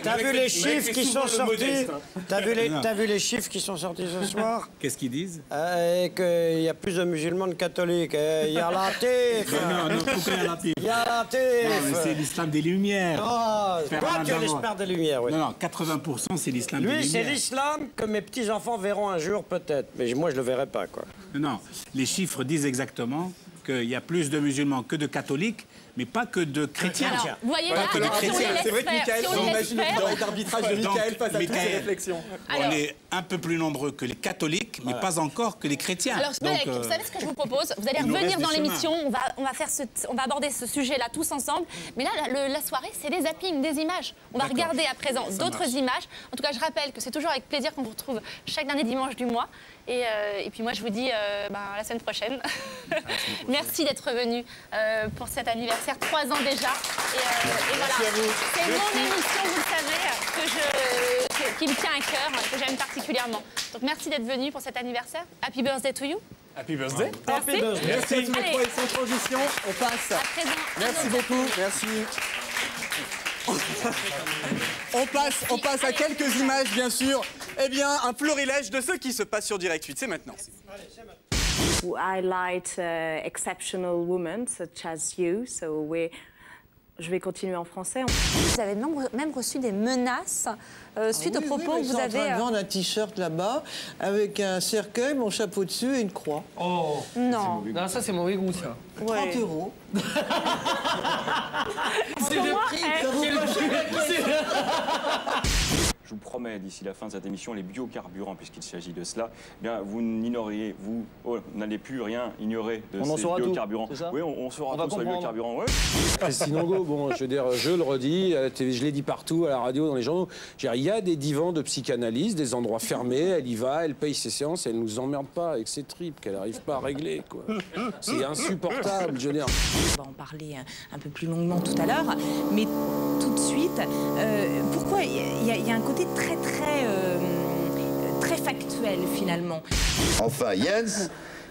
T'as vu les chiffres qui sont sortis? T'as vu les chiffres qui sont sortis ce soir? Qu'est-ce qu'ils disent? Qu'il y a plus de musulmans que catholiques. Il y a la tif. Non, pourquoi il y a la tif? Il y a la tif. C'est l'islam des Lumières. Toi, tu es l'espère des Lumières, oui. Non, 80% c'est l'islam des Lumières. Lui, c'est l'islam que mes petits-enfants verront un jour, peut-être. Mais moi, je le verrai pas, quoi. Non, les chiffres disent exactement qu'il y a plus de musulmans que de catholiques, mais pas que de chrétiens. Alors, vous voyez là, c'est vrai que Michael, on imagine le droit d'arbitrage de Michael face à toutes ces réflexions. On est un peu plus nombreux que les catholiques, mais pas encore que les chrétiens. Alors, vous savez ce que je vous propose? Vous allez revenir dans l'émission, on va aborder ce sujet-là tous ensemble. Mais là, la soirée, c'est des zappings, des images. On va regarder à présent d'autres images. En tout cas, je rappelle que c'est toujours avec plaisir qu'on vous retrouve chaque dernier dimanche du mois. Et puis moi, je vous dis à la semaine prochaine. Merci d'être venu pour cet anniversaire, 3 ans déjà. Et voilà, c'est mon émission, vous le savez, qui me tient à cœur, que j'aime particulièrement. Donc merci d'être venu pour cet anniversaire. Happy birthday to you. Happy birthday. Merci. Merci à tous les 3 et sans transition. On passe. À présent. Merci beaucoup. Merci. On passe à quelques images, bien sûr. Eh bien, un florilège de ce qui se passe sur Direct 8. C'est maintenant. Highlight exceptional women such as you. So je vais continuer en français. Vous avez même reçu des menaces suite aux propos que vous avez... Je suis en train de vendre un t-shirt là-bas avec un cercueil, mon chapeau dessus et une croix. Oh. Non. Non, ça c'est mauvais goût, ça. 30 €. C'est le prix. Je vous promets, d'ici la fin de cette émission, les biocarburants, puisqu'il s'agit de cela, eh bien, vous n'ignoreriez, vous n'allez plus rien ignorer de ces biocarburants. Tout, oui, on saura tout sur les biocarburants. Ouais. Christine Angot, bon, je veux dire, je le redis, je l'ai dit partout, à la radio, dans les journaux. Il y a des divans de psychanalyse, des endroits fermés, elle y va, elle paye ses séances, elle nous emmerde pas avec ses tripes qu'elle n'arrive pas à régler, quoi. C'est insupportable, je veux dire. On va en parler un peu plus longuement tout à l'heure, mais tout de suite, pourquoi il y a un côté très factuel finalement. Enfin, Jens,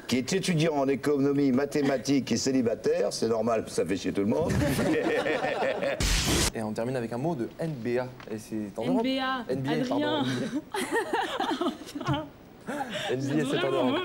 qui est étudiant en économie, mathématiques et célibataire, c'est normal, ça fait chier tout le monde. Et on termine avec un mot de NBA. Et c'est en Europe. NBA, Adrien. NBA, c'est en Europe.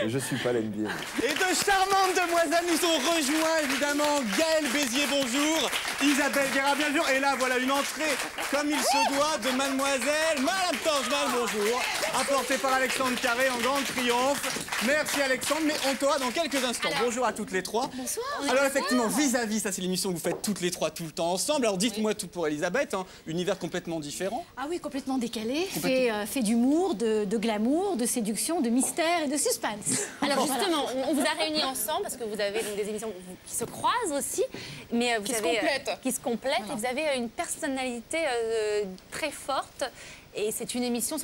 Je suis pas l'NBA. Et de charmantes demoiselles nous ont rejoints, évidemment. Gaël Bézier, bonjour. Isabelle Guerra, bien sûr. Et là, voilà une entrée, comme il se doit, de mademoiselle Madame Tangeman, bonjour. Apportée par Alexandre Carré en grand triomphe. Merci Alexandre, mais on t'aura dans quelques instants. Bonjour à toutes les trois. Bonsoir. Alors effectivement, vis-à-vis, ça c'est l'émission que vous faites toutes les trois tout le temps ensemble. Alors dites-moi tout pour Elisabeth, hein, univers complètement différent. Ah oui, complètement décalé, fait d'humour, de glamour, de séduction, de mystère et de suspense. Alors justement, on vous a réunis ensemble parce que vous avez donc des émissions qui se croisent aussi, mais vous qui se complètent. Voilà. Et vous avez une personnalité très forte. Et c'est une émission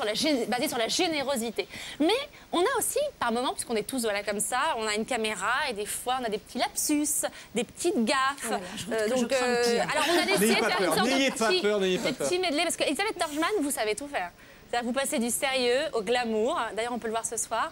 basée sur la générosité. Mais on a aussi, par moments, puisqu'on est tous comme ça, on a une caméra et des fois on a des petits lapsus, des petites gaffes. Alors on a essayé de faire une sorte de petit medley, parce qu'Elisabeth Tangeman, vous savez tout faire. Vous passez du sérieux au glamour. D'ailleurs, on peut le voir ce soir.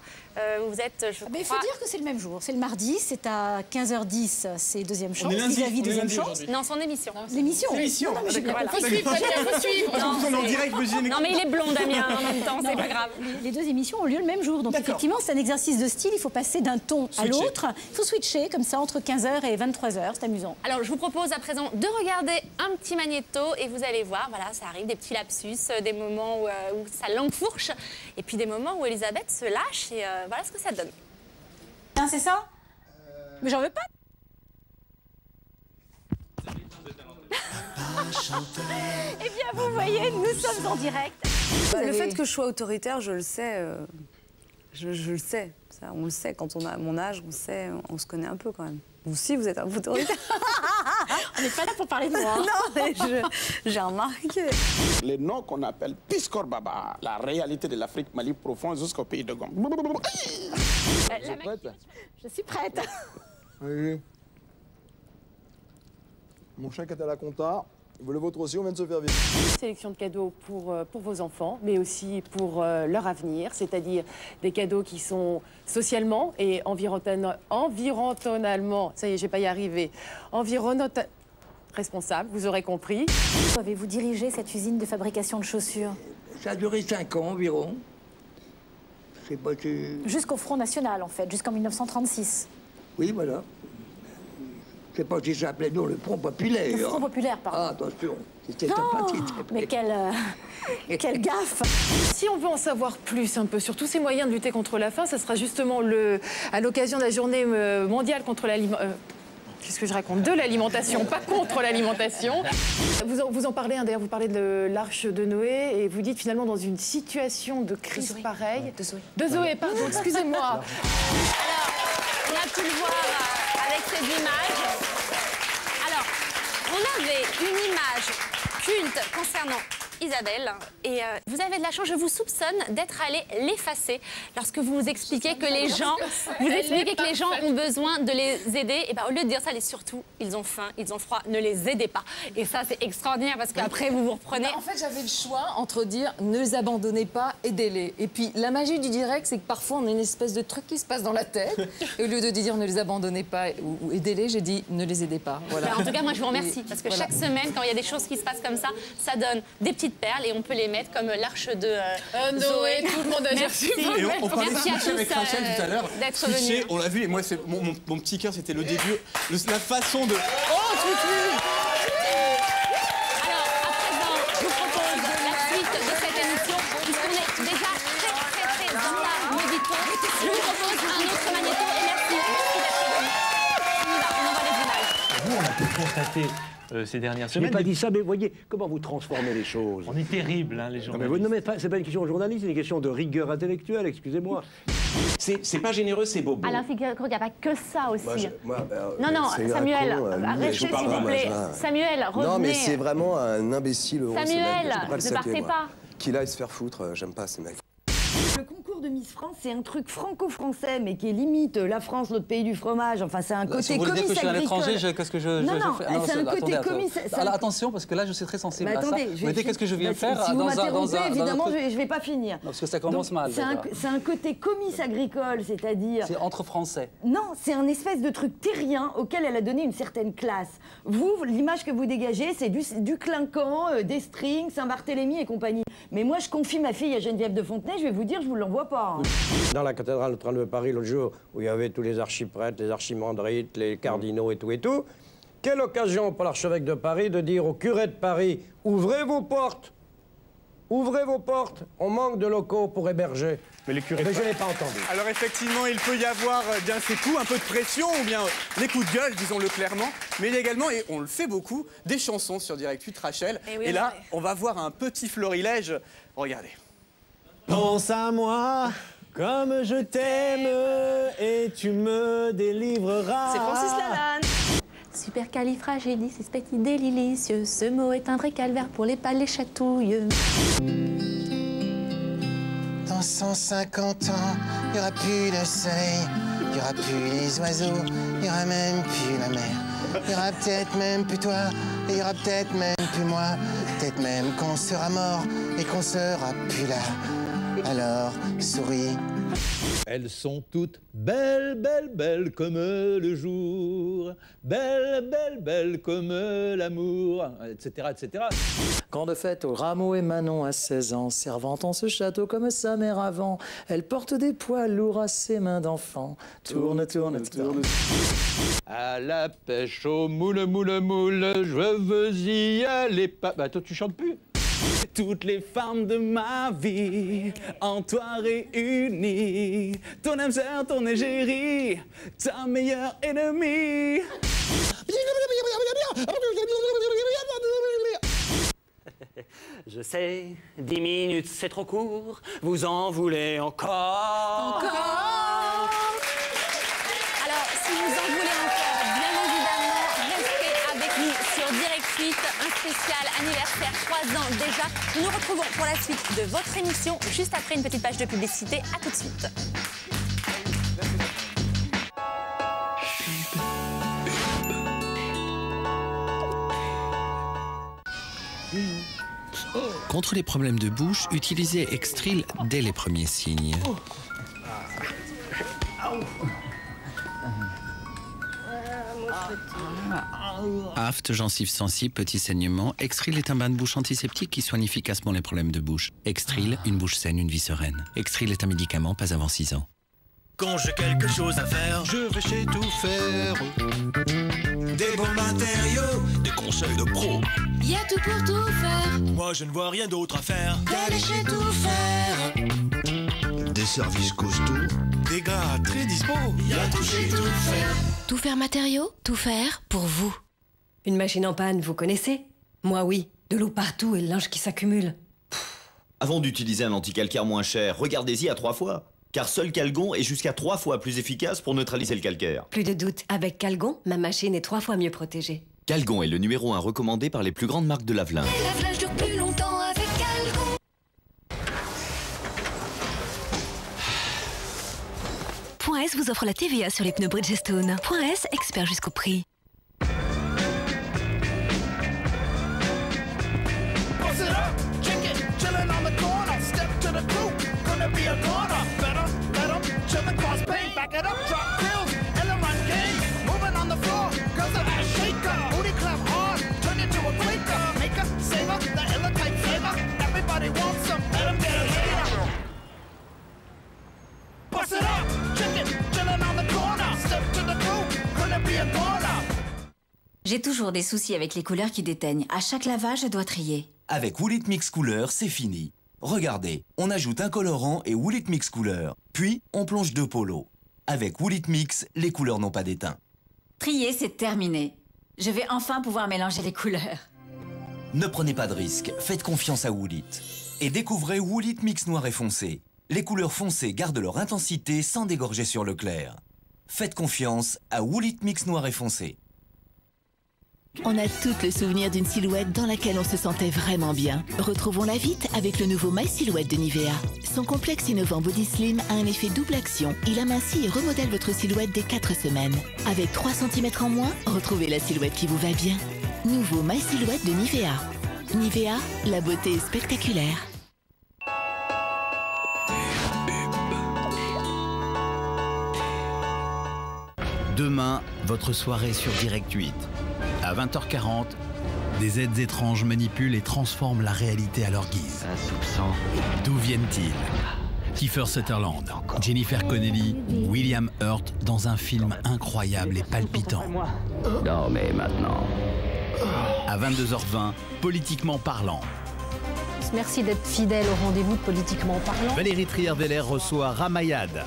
Vous êtes, je crois... Il faut dire que c'est le même jour. C'est le mardi, c'est à 15h10, c'est Deuxième Chance. Vis-à-vis Deuxième Chance. Non, son émission. L'émission. Non, mais j'ai bien Voilà. compris. Faut suivre. Non, mais il est blond, Damien, en même temps, c'est pas grave. Les deux émissions ont lieu le même jour. Donc, effectivement, c'est un exercice de style. Il faut passer d'un ton à l'autre. Il faut switcher comme ça entre 15h et 23h. C'est amusant. Alors, je vous propose à présent de regarder un petit magnéto et vous allez voir, voilà, ça arrive, des petits lapsus, des moments où sa langue fourche et puis des moments où Elisabeth se lâche et voilà ce que ça donne. C'est ça Mais j'en veux pas. Eh bien, vous voyez, nous sommes en direct. Le fait que je sois autoritaire, je le sais. Je le sais. Ça, on le sait. Quand on a mon âge, on sait, on se connaît un peu quand même. Vous aussi, vous êtes un peu autoritaire. On n'est pas là pour parler de moi. Non, mais j'ai remarqué. Les noms qu'on appelle Piscor Baba, la réalité de l'Afrique, Mali profond jusqu'au pays de Gom. Je suis prête. Oui. Mon chèque est à la compta. Le vôtre aussi, on vient de se faire vite. Sélection de cadeaux pour vos enfants, mais aussi pour leur avenir, c'est-à-dire des cadeaux qui sont socialement et environnementalement, ça y est, je vais pas y arriver, responsables, vous aurez compris. Où avez-vous dirigé cette usine de fabrication de chaussures? Ça a duré 5 ans environ. Jusqu'au Front National, en fait, jusqu'en 1936. Oui, voilà. Je sais pas si ça s'appelait non le Front Populaire. Le Front Populaire, pardon. Ah, attention, c'était mais quelle gaffe. Si on veut en savoir plus un peu sur tous ces moyens de lutter contre la faim, ça sera justement à l'occasion de la journée mondiale contre l'alimentation. Qu'est-ce que je raconte? De l'alimentation, pas contre l'alimentation. Vous en parlez, hein, d'ailleurs, vous parlez de l'Arche de Noé et vous dites finalement dans une situation de crise pareille. De Zoé, pardon, excusez-moi. Alors, on a pu le voir avec ces images. Alors, on avait une image culte concernant Isabelle et vous avez de la chance, je vous soupçonne d'être allé l'effacer lorsque vous expliquez que les gens ont besoin de les aider. Et ben, au lieu de dire ça, surtout, ils ont faim, ils ont froid, ne les aidez pas. Et ça, c'est extraordinaire parce qu'après, vous vous reprenez. En fait, j'avais le choix entre dire ne les abandonnez pas, aidez-les. Et puis, la magie du direct, c'est que parfois, on a une espèce de truc qui se passe dans la tête. Et au lieu de dire ne les abandonnez pas ou aidez-les, j'ai dit ne les aidez pas. Voilà. En tout cas, moi, je vous remercie parce que chaque semaine, quand il y a des choses qui se passent comme ça, ça donne des petites perles et on peut les mettre comme l'arche de Noé, tout le monde a Merci. Et on parlait de switcher avec Rachel tout à l'heure. D'être venu. On l'a vu et moi, mon petit cœur, c'était le début, la façon de... Oh, Twitch. Alors, à présent, je vous propose la suite de cette émission puisqu'on est déjà très en retard, me dit-on. Je vous propose un autre magnéto et merci. On y va, on envoie les images. Vous, on a pu constater ces dernières semaines. Je n'ai pas dit ça, mais voyez comment vous transformez les choses. On est terrible, hein, les journalistes. Non, mais c'est pas une question de journaliste, c'est une question de rigueur intellectuelle, excusez-moi. C'est pas généreux, c'est bobo. Alain Finkielkraut, il n'y a pas que ça aussi. Non, Samuel, arrêtez s'il vous plaît. Samuel, revenez. Non, mais c'est vraiment un imbécile. Samuel, ne partez pas. Qu'il aille se faire foutre, j'aime pas ces mecs. Le concours de Miss France, c'est un truc franco-français, mais qui est limite la France, l'autre pays du fromage. Enfin, c'est un côté comice agricole. Si vous voulez dire que je suis à l'étranger, qu'est-ce que je fais? Non, c'est un côté comice. Alors attention, parce que là, je suis très sensible à ça. Attendez, Vous mettez qu'est-ce que je viens faire si vous m'interrompez, évidemment, je vais pas finir. Parce que ça commence mal. C'est un côté comice agricole, c'est-à-dire... C'est entre Français. Non, c'est un espèce de truc terrien auquel elle a donné une certaine classe. Vous, l'image que vous dégagez, c'est du clinquant, des strings, Saint-Barthélemy et compagnie. Mais moi, je confie ma fille à Geneviève de Fontenay, je vais vous dire, je vous l'envoie pas. Dans la cathédrale Notre-Dame de Paris, l'autre jour, où il y avait tous les archiprêtres, les archimandrites, les cardinaux et tout, quelle occasion pour l'archevêque de Paris de dire au curé de Paris « Ouvrez vos portes ! Ouvrez vos portes ! On manque de locaux pour héberger. » Mais je n'ai pas entendu. Alors effectivement, il peut y avoir bien ces coups, un peu de pression, ou bien les coups de gueule, disons-le clairement. Mais il y a également, et on le fait beaucoup, des chansons sur Direct 8, Rachel. Et là, on va voir un petit florilège. Regardez. Pense à moi comme je t'aime et tu me délivreras. C'est Francis Lalanne. Supercalifragilistispectidélicieux, ce mot est un vrai calvaire pour les pâles, les chatouilles. Dans 150 ans, il n'y aura plus le soleil, il n'y aura plus les oiseaux, il n'y aura même plus la mer. Il n'y aura peut-être même plus toi, et il n'y aura peut-être même plus moi. Peut-être même qu'on sera mort et qu'on sera plus là. Alors, souris. Elles sont toutes belles, belles, belles comme le jour, belles, belles, belles comme l'amour, etc., etc. Quand de fête au Rameau et Manon a 16 ans, servant en ce château comme sa mère avant, elle porte des poids lourds à ses mains d'enfant. Tourne, tourne, tourne. À la pêche au moule, moule, moule, je veux y aller pas. Bah toi tu chantes plus. Toutes les femmes de ma vie, en toi réunies, ton âme sœur, ton égérie, ta meilleure ennemie. Je sais, 10 minutes c'est trop court, vous en voulez encore. Encore. Alors, si vous en voulez encore, bien évidemment, restez avec nous sur Direct 8, un spécial anniversaire 3 ans déjà. Nous nous retrouvons pour la suite de votre émission, juste après une petite page de publicité. À tout de suite. Contre les problèmes de bouche, utilisez Extril dès les premiers signes. Aphte, gencives sensibles, petits saignements. Extril est un bain de bouche antiseptique qui soigne efficacement les problèmes de bouche. Extril, une bouche saine, une vie sereine. Extril est un médicament, pas avant 6 ans. Quand j'ai quelque chose à faire, je vais chez Tout Faire. Des bons matériaux, des conseils de pro. Y a tout pour tout faire. Moi je ne vois rien d'autre à faire D'aller chez Tout Faire. Des services costauds, des gars très dispo. Y a tout chez Tout Faire. Tout Faire matériaux, tout faire pour vous. Une machine en panne, vous connaissez? Moi oui, de l'eau partout et le linge qui s'accumule. Avant d'utiliser un anticalcaire moins cher, regardez-y à 3 fois. Car seul Calgon est jusqu'à 3 fois plus efficace pour neutraliser le calcaire. Plus de doute, avec Calgon, ma machine est 3 fois mieux protégée. Calgon est le numéro 1 recommandé par les plus grandes marques de lave-linge. Le lave-linge dure plus longtemps avec Calgon. Point S vous offre la TVA sur les pneus Bridgestone. Point S, expert jusqu'au prix. J'ai toujours des soucis avec les couleurs qui déteignent. À chaque lavage, je dois trier. Avec Woolit Mix Couleur, c'est fini. Regardez, on ajoute un colorant et Woolit Mix Couleur. Puis, on plonge 2 polos. Avec Woolit Mix, les couleurs n'ont pas d'étain. Trier, c'est terminé. Je vais enfin pouvoir mélanger les couleurs. Ne prenez pas de risques, faites confiance à Woolit. Et découvrez Woolit Mix Noir et Foncé. Les couleurs foncées gardent leur intensité sans dégorger sur le clair. Faites confiance à Woolit Mix Noir et Foncé. On a toutes le souvenir d'une silhouette dans laquelle on se sentait vraiment bien. Retrouvons-la vite avec le nouveau My Silhouette de Nivea. Son complexe innovant Body Slim a un effet double action. Il amincit et remodèle votre silhouette dès 4 semaines. Avec 3 cm en moins, retrouvez la silhouette qui vous va bien. Nouveau My Silhouette de Nivea. Nivea, la beauté est spectaculaire. Demain, votre soirée sur Direct 8. À 20h40, des êtres étranges manipulent et transforment la réalité à leur guise. Un soupçon. D'où viennent-ils? Kiefer Sutherland, Jennifer Connelly, William Hurt dans un film incroyable et palpitant. Dormez maintenant. À 22h20, Politiquement parlant. Merci d'être fidèle au rendez-vous de Politiquement parlant. Valérie Trierweiler reçoit Ramayad.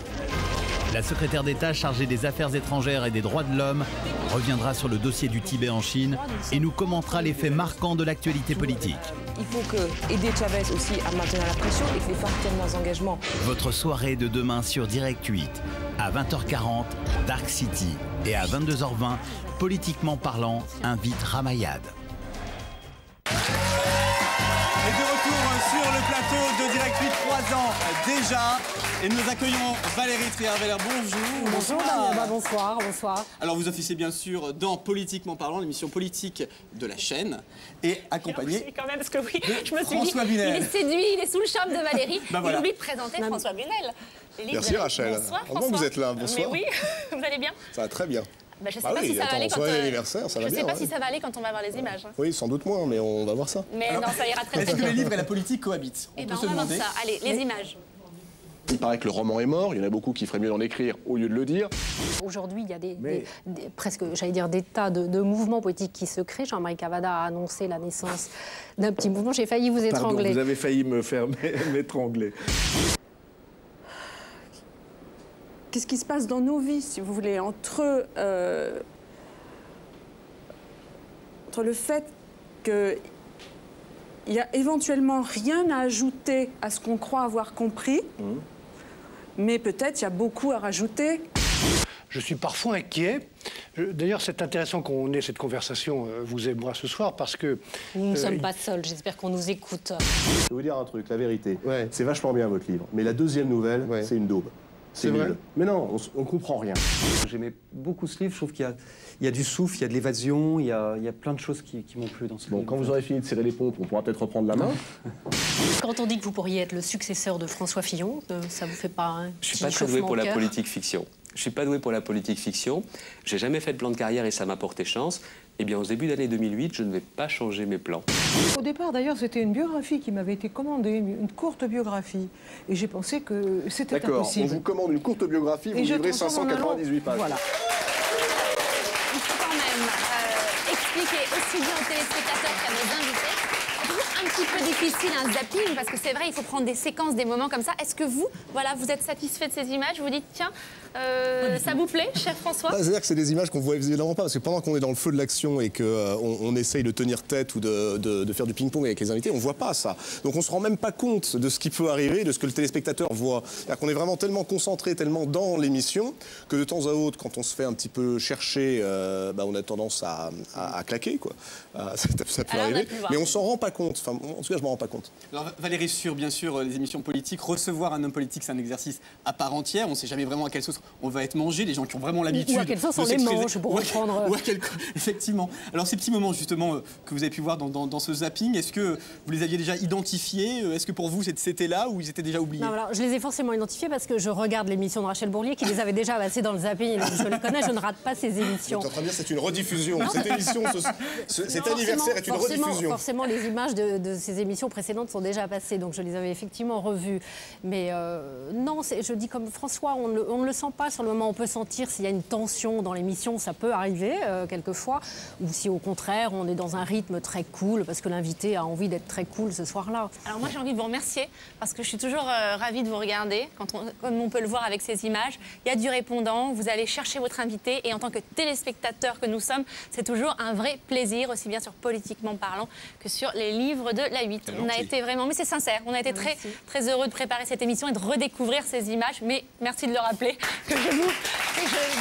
La secrétaire d'État chargée des Affaires étrangères et des droits de l'homme reviendra sur le dossier du Tibet en Chine et nous commentera les faits marquants de l'actualité politique. Il faut aider Chavez aussi à maintenir la pression et que les FARC tiennent leurs engagements. Votre soirée de demain sur Direct 8. À 20h40, Dark City. Et à 22h20, Politiquement parlant, invite Ramayad. Et de retour sur le plateau de Direct 8, 3 ans déjà. Et nous accueillons Valérie Trierweiler. Bonjour. Bonjour Daniel, bonsoir, bonsoir. Alors vous officiez bien sûr dans Politiquement Parlant, l'émission politique de la chaîne, et accompagné quand même, parce que oui, je me suis François dit, Bunel. il est séduit, il est sous le charme de Valérie. Bah voilà. Il oublie de présenter François Bunel. Merci Rachel. Bonsoir Heureusement François. que vous êtes là, bonsoir. Mais oui, vous allez bien? Ça va très bien. Bah, je sais pas si ça va aller quand anniversaire, ça va je bien. sais pas si ça va aller quand on va voir les images. Oui, sans doute moins, mais on va voir ça. Mais non, ça ira très Est-ce très que bien. les livres et la politique cohabitent? Eh ben, on va voir ça. Allez, les images. Il paraît que le roman est mort, il y en a beaucoup qui feraient mieux d'en écrire au lieu de le dire. Aujourd'hui, il y a presque, j'allais dire, des tas de mouvements politiques qui se créent. Jean-Marie Cavada a annoncé la naissance d'un petit mouvement. J'ai failli vous étrangler. Pardon, vous avez failli me faire m'étrangler. Qu'est-ce qui se passe dans nos vies, si vous voulez, entre le fait qu'il y a éventuellement rien à ajouter à ce qu'on croit avoir compris, mais peut-être il y a beaucoup à rajouter. Je suis parfois inquiet. D'ailleurs, c'est intéressant qu'on ait cette conversation, vous et moi, ce soir, parce que... Nous ne sommes pas seuls, j'espère qu'on nous écoute. Je vais vous dire un truc, la vérité. C'est vachement bien votre livre, mais la deuxième nouvelle, c'est une daube. C'est vrai. nul. Mais non, on comprend rien. J'aimais beaucoup ce livre, je trouve qu'il y a du souffle, il y a de l'évasion, il y a plein de choses qui m'ont plu dans ce livre. Bon, quand vous aurez fini de serrer les pompes, on pourra peut-être reprendre la main. Quand on dit que vous pourriez être le successeur de François Fillon, ça vous fait pas un Je suis petit pas très doué chauffement pour au la cœur? politique fiction. Je suis pas doué pour la politique fiction. J'ai jamais fait de plan de carrière et ça m'a porté chance. Eh bien, au début d'année 2008, je ne vais pas changer mes plans. Au départ, d'ailleurs, c'était une biographie qui m'avait été commandée, une courte biographie. Et j'ai pensé que c'était D'accord, on impossible. vous commande une courte biographie, vous Et je livrez transforme en 598 pages. Voilà. Il faut quand même expliquer aussi bien aux téléspectateurs qu'à nos invités. C'est toujours un petit peu difficile un zapping parce que c'est vrai, il faut prendre des séquences, des moments comme ça. Est-ce que vous, voilà, vous êtes satisfait de ces images? Vous vous dites, tiens, ça vous plaît, cher François? C'est-à-dire que c'est des images qu'on voit évidemment pas, parce que pendant qu'on est dans le feu de l'action et qu'on essaye de tenir tête ou de faire du ping-pong avec les invités, on voit pas ça. Donc on se rend même pas compte de ce qui peut arriver, de ce que le téléspectateur voit. C'est-à-dire qu'on est vraiment tellement concentré, tellement dans l'émission, que de temps à autre, quand on se fait un petit peu chercher, on a tendance à claquer, quoi. Ça peut arriver, mais on s'en rend pas compte. Enfin, en tout cas, je m'en rends pas compte. Alors Valérie, sur bien sûr les émissions politiques, recevoir un homme politique, c'est un exercice à part entière. On ne sait jamais vraiment à quelle sauce on va être mangé. Les gens qui ont vraiment l'habitude. Ou à quelle sauce on les mange, pour reprendre. Effectivement. Alors ces petits moments justement que vous avez pu voir dans ce zapping, est-ce que vous les aviez déjà identifiés? Est-ce que pour vous c'était là ou ils étaient déjà oubliés? Non, alors, je les ai forcément identifiés parce que je regarde l'émission de Rachel Bourlier qui les avait déjà passés dans le zapping. Je les connais, je ne rate pas ces émissions. Vous êtes en train de dire c'est une rediffusion. Cette émission, cet anniversaire est une rediffusion. Forcément, les images de ces émissions précédentes sont déjà passées, donc je les avais effectivement revues. Mais non, je dis comme François, on ne le sent pas sur le moment. On peut sentir s'il y a une tension dans l'émission, ça peut arriver quelquefois, ou si au contraire on est dans un rythme très cool parce que l'invité a envie d'être très cool ce soir-là. Alors moi j'ai envie de vous remercier parce que je suis toujours ravie de vous regarder, comme on peut le voir avec ces images. Il y a du répondant, vous allez chercher votre invité et en tant que téléspectateurs que nous sommes, c'est toujours un vrai plaisir, aussi bien sur Politiquement Parlant que sur les livres de la 8. On a été vraiment, mais c'est sincère, on a été très, très heureux de préparer cette émission et de redécouvrir ces images, mais merci de le rappeler que je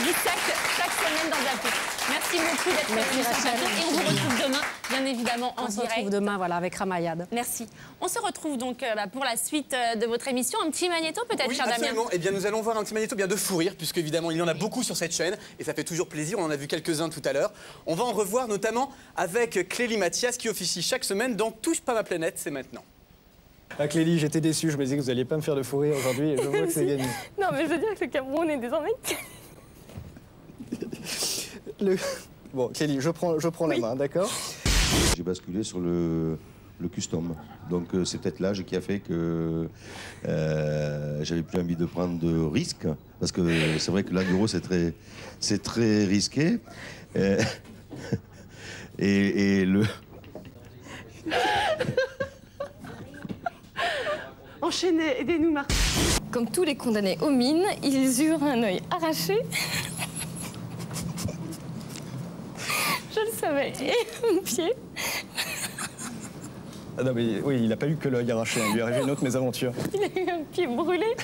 dissèque chaque semaine dans un coup. Merci beaucoup d'être venu sur le plateau et on vous retrouve demain, bien évidemment, en direct. On se retrouve demain, voilà, avec Ramayad. Merci. On se retrouve donc pour la suite de votre émission. Un petit magnéto peut-être, Oui, cher Damien? absolument. Eh bien, nous allons voir un petit magnéto bien de fou rire, puisque évidemment, il y en a beaucoup sur cette chaîne, et ça fait toujours plaisir. On en a vu quelques-uns tout à l'heure. On va en revoir notamment avec Clélie Mathias, qui officie chaque semaine dans Touche pas ma planète, c'est maintenant. Ah Clélie, j'étais déçu, je me disais que vous n'alliez pas me faire de fou rire aujourd'hui, et je vois que c'est gagné. Non, mais je veux dire que le Cameroun est désormais... Bon, Clélie, je prends la main, d'accord? J'ai basculé sur le custom. Donc c'est peut-être l'âge qui a fait que j'avais plus envie de prendre de risques. Parce que c'est vrai que l'enduro, c'est très risqué. Et le... Enchaînez, aidez-nous, Marc. Comme tous les condamnés aux mines, ils eurent un œil arraché. Je le savais. Et un pied. Ah non, mais oui, il n'a pas eu que l'œil arraché, il lui est arrivé une autre mésaventure. Il a eu un pied brûlé.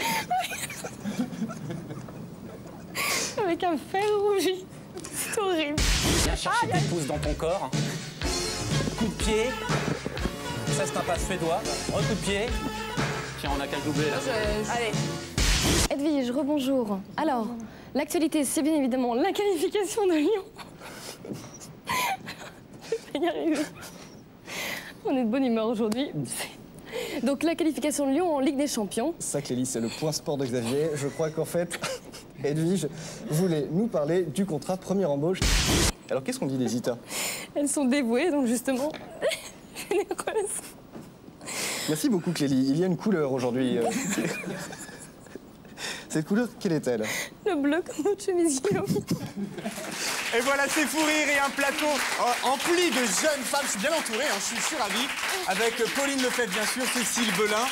Avec un fer rougi. C'est horrible. Viens chercher tes pouces dans ton corps. Coup de pied. Ça, c'est un pas suédois. Un coup de pied. Tiens, on a qu'à le doubler là. Allez. Edwige, rebonjour. Alors, l'actualité, c'est bien évidemment la qualification de Lyon. Je vais y arriver. On est de bonne humeur aujourd'hui. Donc, la qualification de Lyon en Ligue des Champions. Ça, Clélie, c'est le point sport de Xavier. Je crois qu'en fait, Edwige voulait nous parler du contrat de première embauche. Alors, qu'est-ce qu'on dit des Zita? Elles sont dévouées, donc justement, Merci beaucoup, Clélie. Il y a une couleur aujourd'hui. Cette couleur, quelle est-elle? Le bleu comme notre chemise Guillaume. Et voilà, c'est fou rire et un plateau empli de jeunes femmes. Je suis bien entouré, hein, je suis ravi. Avec Pauline Lefebvre, bien sûr, Cécile Belin,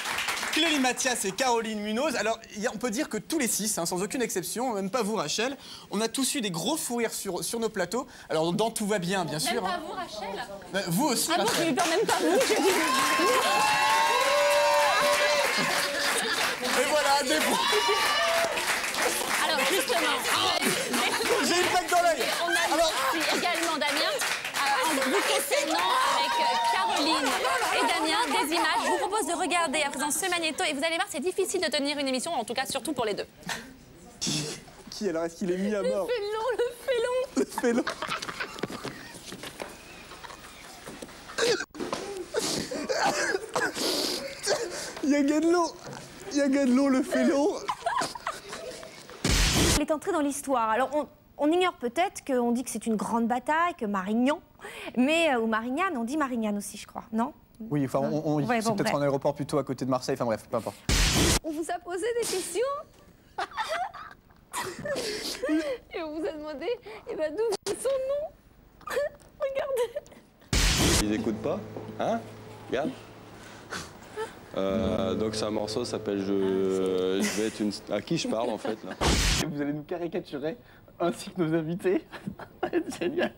Clélie Mathias et Caroline Munoz. Alors, on peut dire que tous les 6, hein, sans aucune exception, même pas vous, Rachel, on a tous eu des gros fous rires sur nos plateaux. Alors, dans Tout va bien, bien sûr. Même pas hein. vous, Rachel? Vous aussi, Ah bon, Rachel. j'ai eu peur, même pas vous. J'ai dit... Et voilà, des fous. Alors, justement, j'ai une plaque dans l'œil. On a aussi également Damien. En vous concernant avec Caroline et Damien, des images. Je vous propose de regarder à présent ce magnéto et vous allez voir, c'est difficile de tenir une émission, en tout cas surtout pour les deux. Qui alors? Est-ce qu'il est mis à mort? Le félon. Il y a Ganelon, le félon. Il est entré dans l'histoire. Alors, on ignore peut-être qu'on dit que c'est une grande bataille, que Marignan, mais ou Marignane, on dit Marignane aussi, je crois, non? Oui, enfin, Ouais, c'est bon, peut-être bref. un aéroport plutôt à côté de Marseille, enfin bref, peu importe. On vous a posé des questions et on vous a demandé d'où vient son nom. Regardez. Ils n'écoutent pas, hein? Regarde. Donc c'est un morceau qui s'appelle je vais être une... À qui je parle en fait là? Vous allez nous caricaturer, ainsi que nos invités. C'est génial.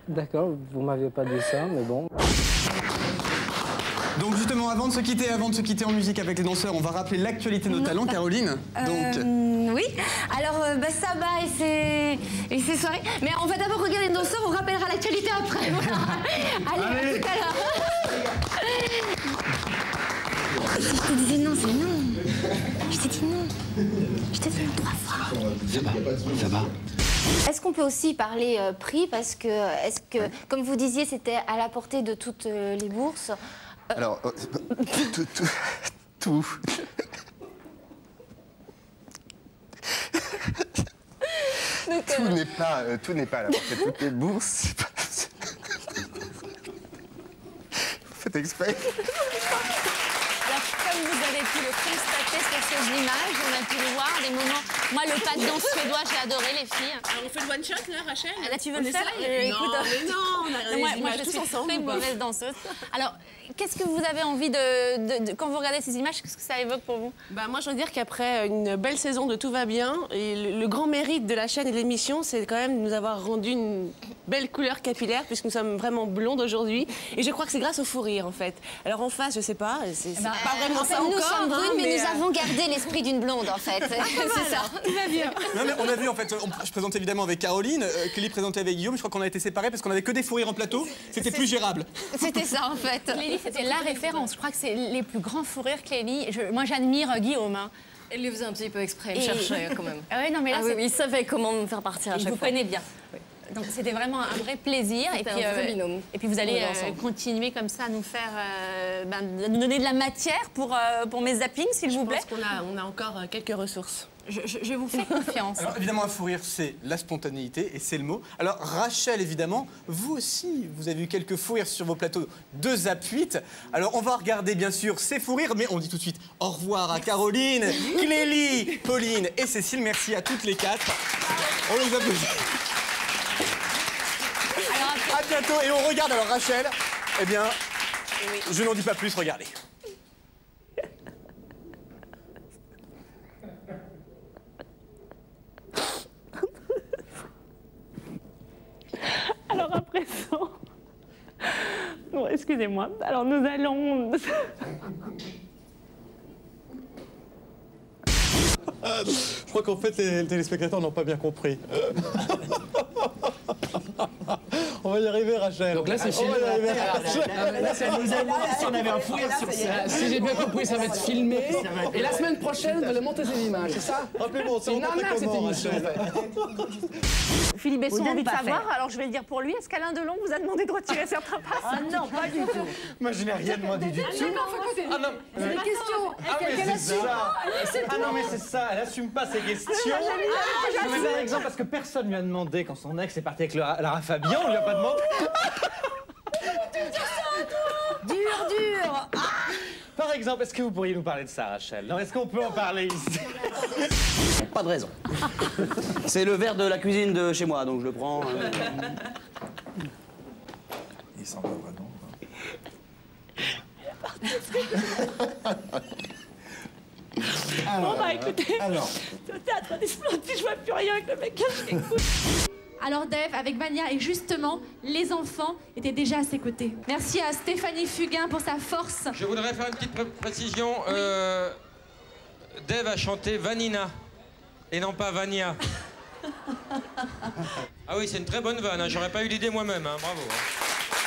D'accord, vous m'aviez pas dit ça, mais bon. Donc justement, avant de se quitter en musique avec les danseurs, on va rappeler l'actualité de nos talents, Caroline. Oui, alors Saba et ses soirées. Mais on va d'abord regarder les danseurs, on rappellera l'actualité après. Voilà. Allez, à tout à l'heure. Si je te disais non, c'est non. Je t'ai dit non. Je t'ai dit non 3 fois. Ça va. Est-ce qu'on peut aussi parler prix parce que, comme vous disiez, c'était à la portée de toutes les bourses. Alors, tout. Donc, Tout n'est pas à la portée de toutes les bourses. Vous faites exprès. Alors, comme vous avez pu le constater sur ces images, on a pu le voir, des moments... Moi, le pas de danse suédois, j'ai adoré, les filles. Alors, on fait le one-shot, là, Rachel? Là, tu veux On le faire? essaye? Non, mais non, on a les moi, images je tous suis ensemble, très ou pas? mauvaise danseuse. Alors, qu'est-ce que vous avez envie quand vous regardez ces images, qu'est-ce que ça évoque pour vous? Bah, moi, je veux dire qu'après une belle saison de Tout va bien, et le grand mérite de la chaîne et de l'émission, c'est quand même de nous avoir rendu une belle couleur capillaire, puisque nous sommes vraiment blondes aujourd'hui. Et je crois que c'est grâce au fou rire, en fait. Alors, en face, je sais pas, c'est pas vraiment en fait, ça nous encore. sommes brunes, mais nous avons avons gardé l'esprit d'une blonde, en fait. C'est ça. Tout va bien. Non mais on a vu en fait, je présente évidemment avec Caroline, Clélie présentait avec Guillaume, je crois qu'on a été séparés parce qu'on avait que des fous rires en plateau, c'était plus gérable. C'était ça en fait. Clélie, c'était la référence. Je crois que c'est les plus grands fous rires, Clélie. Moi, j'admire Guillaume. Hein. Elle les faisait un petit peu exprès, elle cherchait quand même. Ah ouais, non, mais là, oui, il savait comment me faire partir à chaque fois. Il vous connaît bien. Oui. Donc c'était vraiment un vrai plaisir. C'était un vrai binôme. Et puis vous allez continuer comme ça à nous faire, nous donner de la matière pour mes zappings, s'il vous plaît. Je pense qu'on a encore quelques ressources. Je vous fais confiance. Alors évidemment, un fou rire, c'est la spontanéité et c'est le mot. Alors Rachel, évidemment, vous aussi, vous avez eu quelques fous rires sur vos plateaux de Zap 8. Alors on va regarder bien sûr ces fous rires, mais on dit tout de suite au revoir à Caroline, Clélie, Pauline et Cécile. Merci à toutes les 4. On les applaudit. À bientôt et on regarde alors Rachel. Eh bien, je n'en dis pas plus, regardez. Alors à présent, bon, excusez-moi. Alors nous allons. Je crois qu'en fait, les téléspectateurs n'ont pas bien compris. On va y arriver, Rachel. Donc là, c'est filmé. filmé. Là, ça nous a demandé si on avait un fou rire sur ça. Si j'ai bien compris, ça va être filmé. Et la semaine prochaine, vous allez monter ces images, c'est ça? Rappelez-moi, on s'est rencontrés comment, Rachel? Philippe Besson a envie de pas savoir, faire. alors je vais le dire pour lui. Est-ce qu'Alain Delon vous a demandé de retirer certains passes? Ah non, pas du tout. Moi, je n'ai rien demandé du tout. Ah non, C'est des questions. Ah, mais Quelqu'un c'est assume. ça. C'est Ah non, mais c'est ça, elle assume pas ses questions. Je vais donner un exemple parce que personne lui a demandé quand son ex est parti avec Lara Fabian, on lui a pas demandé. Dur. Par exemple, est-ce que vous pourriez nous parler de ça, Rachel? Non, est-ce qu'on peut en parler ici? Pas de raison. C'est le verre de la cuisine de chez moi, donc je le prends. Il s'en va vraiment. Bon bah écoutez, le théâtre des Splendides, je vois plus rien avec le mec que j'écoute. Alors Dave, avec Vania, et justement, les enfants étaient déjà à ses côtés. Merci à Stéphanie Fugain pour sa force. Je voudrais faire une petite précision. Dave a chanté Vanina et non pas Vania. Ah oui, c'est une très bonne vanne, hein. J'aurais pas eu l'idée moi-même, hein. Bravo.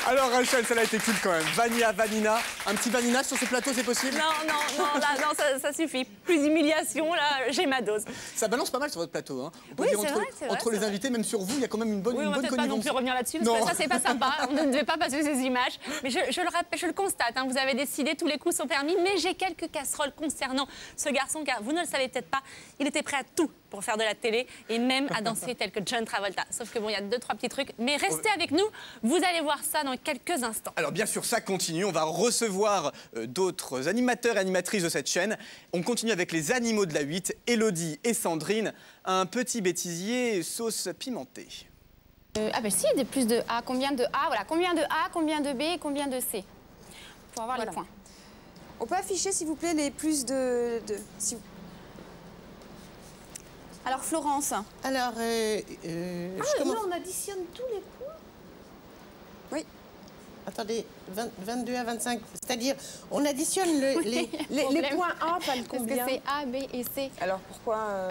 Alors Rachel, ça a été culte quand même. Vania, Vanina. Un petit Vanina sur ce plateau, c'est possible? Non, ça suffit. Plus d'humiliation, là, j'ai ma dose. Ça balance pas mal sur votre plateau. Hein. On peut Oui, dire c'est entre, vrai, c'est vrai, entre les invités, même sur vous, il y a quand même une bonne Oui, on va peut-être pas non plus revenir là-dessus, parce que ça, c'est pas sympa. On ne devait pas passer ces images. Mais je le constate, hein, vous avez décidé, tous les coups sont permis. Mais j'ai quelques casseroles concernant ce garçon, car vous ne le savez peut-être pas, il était prêt à tout pour faire de la télé et même à danser tel que John Travolta. Sauf que bon, il y a 2-3 petits trucs. Mais restez avec nous, vous allez voir ça dans quelques instants. Alors bien sûr, ça continue. On va recevoir d'autres animateurs et animatrices de cette chaîne. On continue avec les animaux de la 8, Élodie et Sandrine. Un petit bêtisier sauce pimentée. Ah ben si, des plus de A. Combien de A? Voilà, combien de A, combien de B et combien de C? Pour avoir les points. On peut afficher, s'il vous plaît, les plus de... Alors Florence. Alors, on additionne tous les points. Oui. Attendez, 22 à 25, c'est-à-dire on additionne les points A, pas le combien. Parce que c'est A, B et C. Alors pourquoi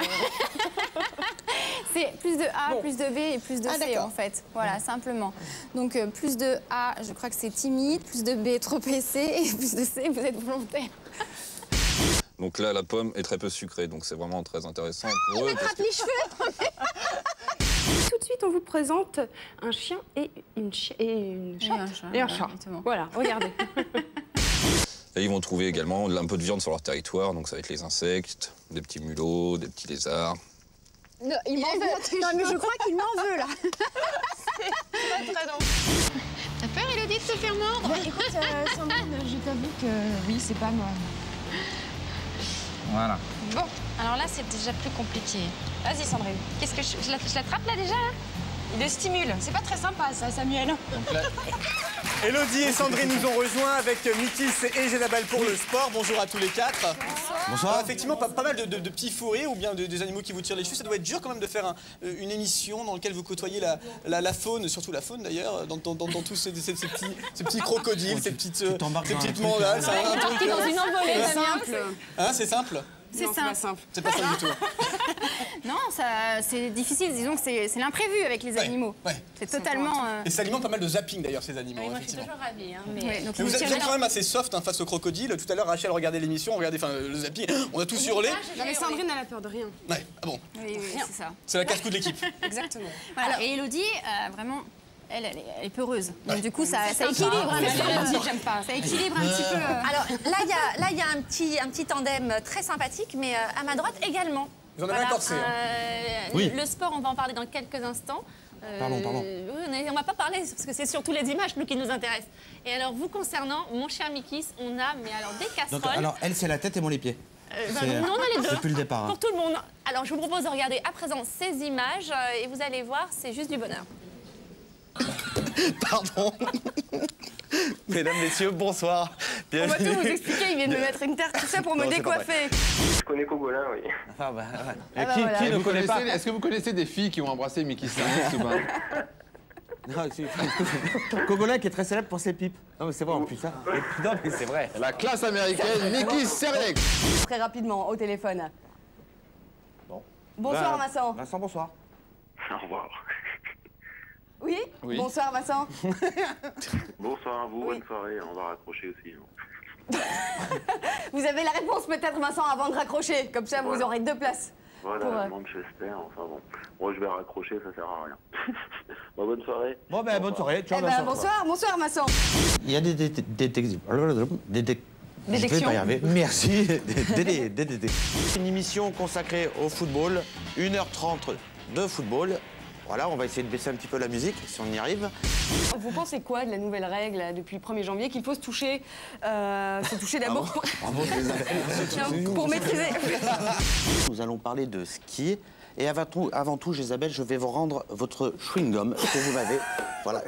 C'est plus de A, plus de B et plus de C d'accord. en fait. Voilà, simplement. Donc plus de A, je crois que c'est timide, plus de B, trop aissé, et plus de C, vous êtes volontaire. Donc là, la pomme est très peu sucrée, donc c'est vraiment très intéressant pour eux. Gratte les cheveux. Tout de suite, on vous présente un chien et une chatte. Et un chat. Voilà, regardez. Et ils vont trouver également un peu de viande sur leur territoire, donc ça va être les insectes, des petits mulots, des petits lézards. Non, il m'en veut. Non, mais je crois qu'il m'en veut, là. C'est très drôle. T'as peur, Élodie, de se faire mordre? Bah, écoute, Sandrine, je t'avoue que oui, c'est pas moi. Voilà. Bon, alors là, c'est déjà plus compliqué. Vas-y, Sandrine. Qu'est-ce que je l'attrape là déjà là? Il le stimule. C'est pas très sympa, ça, Samuel. Élodie et Sandrine nous ont rejoints avec Mikis et Génabal pour le sport. Bonjour à tous les quatre. Bonsoir. Effectivement, pas mal de petits fous rires ou bien des animaux qui vous tirent les cheveux. Ça doit être dur quand même de faire une émission dans laquelle vous côtoyez la faune, surtout la faune d'ailleurs, dans tous ces petits crocodiles, ces petites mandales. C'est parti dans une envolée, c'est simple. Hein, c'est simple? C'est simple. C'est pas simple du tout. Non, c'est difficile. Disons que c'est l'imprévu avec les animaux. C'est totalement... Et ça alimente pas mal de zapping d'ailleurs, ces animaux. Oui, moi, je suis toujours ravie. Hein, mais... donc, vous êtes quand même assez soft face au crocodile. Tout à l'heure, Rachel regardait l'émission, regardait le zapping. On a tous hurlé. Non, mais Sandrine, elle a peur de rien. Ouais, ah bon. Oui, c'est ça. C'est la casse-cou de l'équipe. Exactement. Voilà. Et Élodie, vraiment... Elle est peureuse. Donc du coup, ça équilibre un petit peu. J'aime pas. Ça équilibre un petit peu. Alors là, il y a un petit tandem très sympathique, mais à ma droite également. Vous en avez un corset. Oui. Le sport, on va en parler dans quelques instants. Pardon. On va pas parler, parce que c'est surtout les images qui nous intéressent. Et alors, vous concernant, mon cher Mikis, on a des casseroles. Donc, alors, elle, c'est la tête et moi les pieds. Non, on a les deux. Depuis le départ. Pour tout le monde. Alors, je vous propose de regarder à présent ces images et vous allez voir, c'est juste du bonheur. Pardon. Mesdames, messieurs, bonsoir. Bienvenue. On va tout vous expliquer, il vient de me mettre une terre, tout ça pour me décoiffer. Je connais Cogolin, oui. Enfin, bah, Ah bah qui voilà. ne connaît pas? Est-ce que vous connaissez des filles qui ont embrassé Mickey Sarris ou pas? Non, Cogolin qui est très célèbre pour ses pipes. Non, mais c'est vrai en plus, ça. Non, mais c'est vrai. La classe américaine, Mickey Sarris. Très rapidement, au téléphone. Bon. Bonsoir, Vincent. Vincent, bonsoir. Au revoir. Oui, Oui. Bonsoir Vincent. Bonsoir à vous, bonne soirée. On va raccrocher aussi. Vous avez la réponse peut-être Vincent avant de raccrocher. Comme ça vous aurez 2 places. Voilà, Manchester, enfin bon. Moi je vais raccrocher, ça sert à rien. Bon, bonne soirée. Bon ben bonne soirée. Eh ben, bonsoir Vincent. Il y a des je vais pas y arriver. Merci. Une émission consacrée au football, 1h30 de football. Voilà, on va essayer de baisser un petit peu la musique, si on y arrive. Vous pensez quoi de la nouvelle règle là, depuis le 1er janvier qu'il faut se toucher d'abord pour maîtriser. Nous allons parler de ski. Et avant tout, Isabelle, je vais vous rendre votre chewing-gum que vous m'avez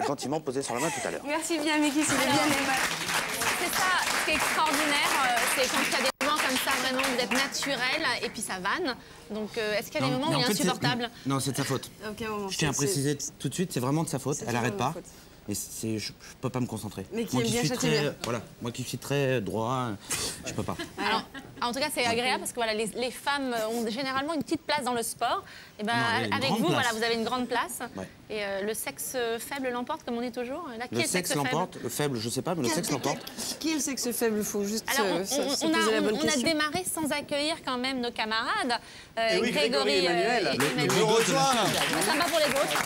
gentiment posé sur la main tout à l'heure. Merci bien, Mickey, c'est bien aimable. C'est ça, ce qui est extraordinaire, c'est quand il y a des moments comme ça, vraiment, vous êtes naturel, et puis ça vanne. Donc, est-ce qu'il y a des moments où il est insupportable? Non, c'est de sa faute. Je tiens à préciser tout de suite, c'est vraiment de sa faute. Elle n'arrête pas. Et je peux pas me concentrer. Mais qui aime bien châtier bien. Voilà, moi qui suis très droit, je peux pas. Alors, en tout cas, c'est agréable parce que voilà, les femmes ont généralement une petite place dans le sport. Et ben, avec vous, voilà, vous avez une grande place. Ouais. Et le sexe faible l'emporte, comme on dit toujours. Là, qui le est sexe l'emporte, le faible, je sais pas, mais le sexe l'emporte. Qui est le sexe faible? Il faut juste Alors, se poser la bonne question. On a démarré sans accueillir quand même nos camarades. Oui, Grégory et Emmanuel. Nous rejoignent. Sympa pour les autres.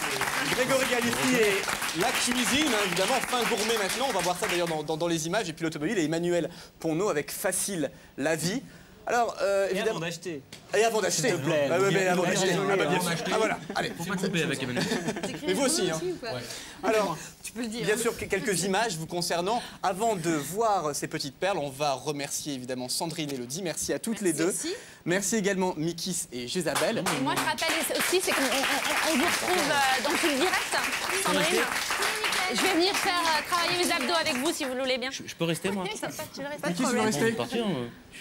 Grégory Galifi et la cuisine, hein, évidemment, fin gourmet maintenant. On va voir ça d'ailleurs dans les images. Et puis l'automobile et Emmanuel Ponneau avec Facile la vie. Alors, évidemment. Avant d'acheter. Et avant d'acheter. S'il te plaît. Avant d'acheter. Ah bah bien sûr. Ah voilà. Allez. Faut pas tromper avec Emmanuel. Mais vous aussi, hein. Alors, tu peux le dire. Bien sûr, quelques images vous concernant. Avant de voir ces petites perles, on va remercier évidemment Sandrine et Elodie. Merci à toutes les deux. Merci également Mikis et Jésabelle. Et moi, je rappelle aussi, c'est qu'on vous retrouve dans tout le direct, Sandrine. Je vais venir faire travailler mes abdos avec vous si vous le voulez bien. Je peux rester, moi? Oui, ça passe, tu veux rester. Mikis, tu veux rester?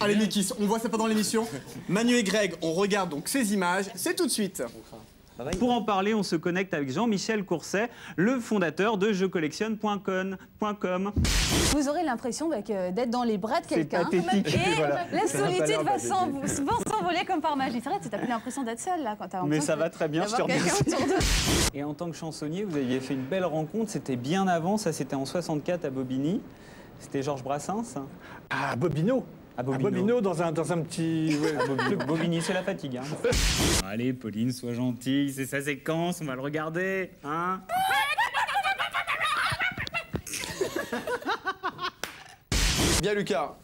Allez, Mikis, on voit ça pendant l'émission. Manu et Greg, on regarde donc ces images. C'est tout de suite. Pour en parler, on se connecte avec Jean-Michel Courset, le fondateur de jeuxcollectionne.com. Vous aurez l'impression d'être dans les bras de quelqu'un. C'est pathétique. Et Voilà. la solitude va s'envoler comme par magie. C'est vrai, tu n'as plus l'impression d'être seule là quand tu as Mais ça va très bien, je te remercie. Et en tant que chansonnier, vous aviez fait une belle rencontre. C'était bien avant, ça c'était en 64 à Bobigny. C'était Georges Brassens. Ah, Bobino. À Bobino dans un petit... Bobigny, c'est la fatigue. Hein. Allez, Pauline, sois gentille, c'est sa séquence, on va le regarder. Hein? Bien, Lucas.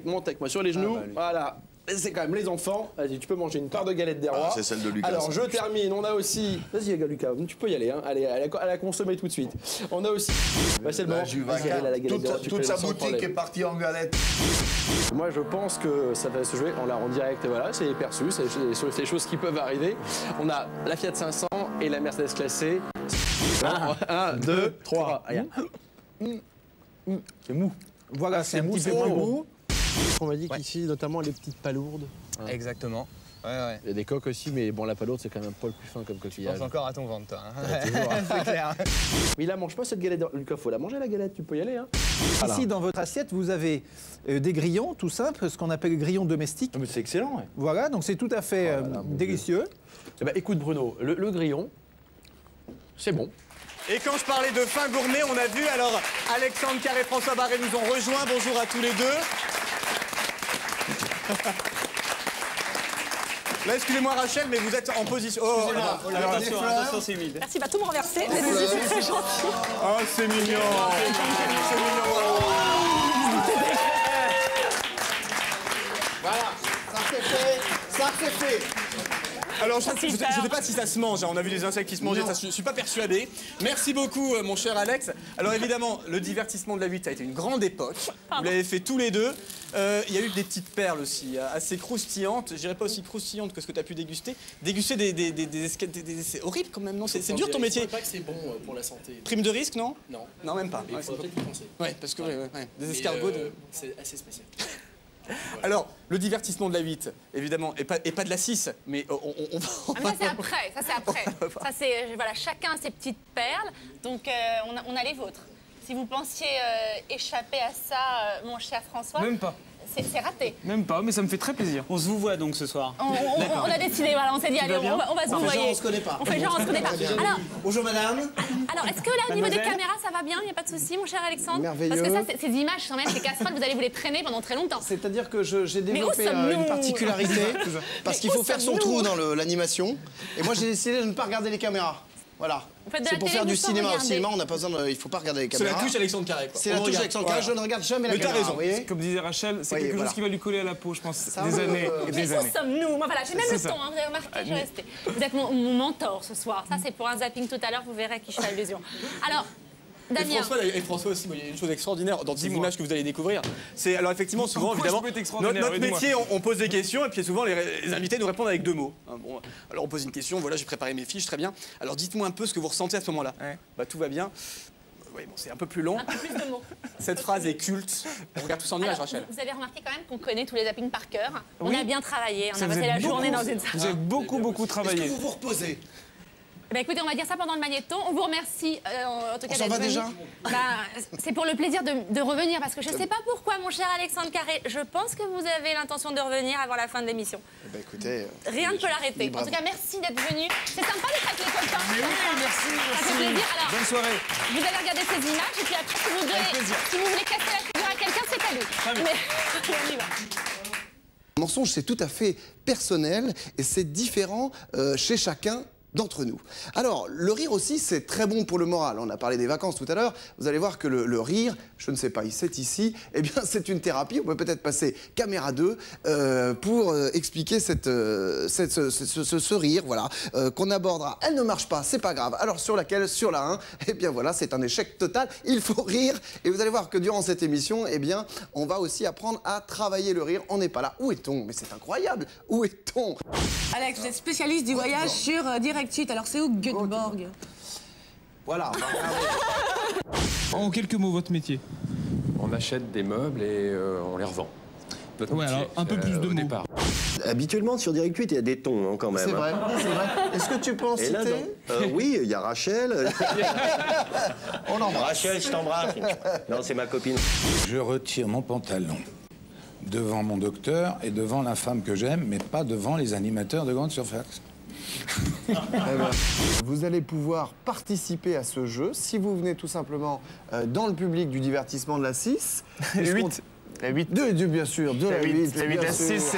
Monte avec moi sur les genoux. Voilà. C'est quand même les enfants. Vas-y, tu peux manger une part de galette des rois. C'est celle de Lucas. Alors, je termine. On a aussi... Vas-y, Lucas, tu peux y aller. Hein. Allez, elle a consommé tout de suite. On a aussi... c'est le moment. Toute sa boutique est partie en galette. Moi, je pense que ça va se jouer en direct. Voilà, c'est perçu. C'est des choses qui peuvent arriver. On a la Fiat 500 et la Mercedes classée. 1, 2, 3. C'est mou. Voilà, c'est un petit peu moins mou. On m'a dit qu'ici, notamment les petites palourdes. Exactement. Ouais. Il y a des coques aussi, mais bon, la palourde, c'est quand même un poil plus fin comme coquillage. Je pense encore à ton ventre, toi. Hein. Ouais, toujours. C'est clair. Mais il la mange pas, cette galette. Lucas, faut la manger, la galette. Tu peux y aller. Hein. Ici, dans votre assiette, vous avez des grillons, tout simple, ce qu'on appelle grillons domestiques. Mais c'est excellent. Ouais. Voilà, donc c'est tout à fait délicieux. Eh ben, écoute, Bruno, le grillon, c'est bon. Et quand je parlais de fin gourmet, on a vu alors Alexandre Carré et François Barré nous ont rejoints. Bonjour à tous les deux. Là, excusez-moi Rachel, mais vous êtes en position. Oh, attention, c'est humide. Merci, tout me renverser. C'est très gentil. Oh, c'est mignon. C'est mignon. Voilà, ça c'est fait. Ça c'est fait. Alors, je ne sais pas si ça se mange. On a vu des insectes qui se mangeaient, je ne suis pas persuadé. Merci beaucoup, mon cher Alex. Alors, évidemment, le divertissement de la 8, ça a été une grande époque. Vous l'avez fait tous les deux. Il y a eu des petites perles aussi, assez croustillantes. Je dirais pas aussi croustillantes que ce que tu as pu déguster. Déguster c'est horrible quand même, non? C'est dur ton métier. Je ne pas que c'est bon pour la santé. Prime de risque, non? Non. Non, même pas. Il faudrait peut-être y penser. Ouais, parce que des escargots. C'est assez spécial. Alors, le divertissement de la 8, évidemment, et pas de la 6, mais on va... Ah, mais ça, c'est après. Ça, c'est... Voilà, chacun a ses petites perles, donc on a les vôtres. Si vous pensiez échapper à ça, mon cher François... Même pas. c'est raté. Même pas, mais ça me fait très plaisir. On se vous voit donc ce soir. On a décidé, voilà, on s'est dit, allez, on va se voyer. On se connaît pas. On fait genre, on se connaît pas. Alors, bonjour madame. Alors, est-ce que là, au niveau des caméras, ça va bien? Il n'y a pas de souci, mon cher Alexandre? Merveilleux. Parce que ça, ces images, quand même, ces casseroles, vous allez vous les traîner pendant très longtemps. C'est-à-dire que j'ai développé une particularité, parce qu'il faut faire son trou dans l'animation. Et moi, j'ai décidé de ne pas regarder les caméras. Voilà. C'est pour faire du cinéma. Au cinéma, on n'a pas besoin il ne faut pas regarder les caméras. C'est la touche Alexandre Carré. C'est la touche Alexandre Carré. Je ne regarde jamais la caméra. Mais t'as raison. Comme disait Rachel, c'est quelque chose qui va lui coller à la peau, je pense, des années et des années. Où sommes-nous? Moi, voilà, j'ai même le ton, vous avez remarqué, je restais. Vous êtes mon mentor ce soir. Ça, c'est pour un zapping tout à l'heure, vous verrez à qui je fais allusion. Alors, Damien. Et François aussi, il y a une chose extraordinaire dans ces images que vous allez découvrir. C'est alors effectivement, souvent, évidemment, notre métier, on pose des questions et puis souvent les invités nous répondent avec 2 mots. Bon, alors on pose une question, voilà, j'ai préparé mes fiches, très bien. Alors dites-moi un peu ce que vous ressentez à ce moment-là. Bah tout va bien. Oui, bon, c'est un peu plus long. Un peu plus de mots. Cette phrase est culte. On regarde tout ça en image, Rachel. Vous avez remarqué quand même qu'on connaît tous les zappings par cœur. On a bien travaillé, on a passé la journée dans une salle. Vous avez beaucoup travaillé. Est-ce que vous vous reposez? Bah écoutez, on va dire ça pendant le magnéto. On vous remercie en tout cas. On s'en va déjà? C'est pour le plaisir de revenir parce que je ne sais pas pourquoi, mon cher Alexandre Carré, je pense que vous avez l'intention de revenir avant la fin de l'émission. Bah écoutez, rien ne peut l'arrêter. En tout cas, merci d'être venu. C'est sympa d'être avec les copains. Mais oui, merci. Ça fait plaisir. Alors, bonne soirée. Vous allez regarder ces images et puis après, si vous voulez casser la figure à quelqu'un, c'est à vous. Mais on y va. Le mensonge, c'est tout à fait personnel et c'est différent chez chacun d'entre nous. Alors, le rire aussi, c'est très bon pour le moral. On a parlé des vacances tout à l'heure. Vous allez voir que le rire, je ne sais pas, c'est ici, eh bien, c'est une thérapie. On peut peut-être passer caméra 2 pour expliquer ce rire, voilà, qu'on abordera. Elle ne marche pas, c'est pas grave. Alors, sur laquelle? Sur la 1, eh bien, voilà, c'est un échec total. Il faut rire. Et vous allez voir que durant cette émission, eh bien, on va aussi apprendre à travailler le rire. On n'est pas là. Où est-on? Mais c'est incroyable. Où est-on? Alex, vous êtes spécialiste du voyage sur Direct Suite. Alors, c'est où Göteborg? Voilà. En quelques mots, votre métier? On achète des meubles et on les revend. Ouais, alors un peu plus de mots. Départ. Habituellement, sur Direct 8, il y a des tons quand même. C'est vrai, c'est vrai. Est-ce que tu peux en citer? Oui, il y a Rachel. On l'embrasse. Rachel, je t'embrasse. Non, c'est ma copine. Je retire mon pantalon devant mon docteur et devant la femme que j'aime, mais pas devant les animateurs de grande surface. Vous allez pouvoir participer à ce jeu si vous venez tout simplement dans le public du divertissement de la 6. La 8. La 8. Bien sûr, de la 8. La 8, la 6, c'est...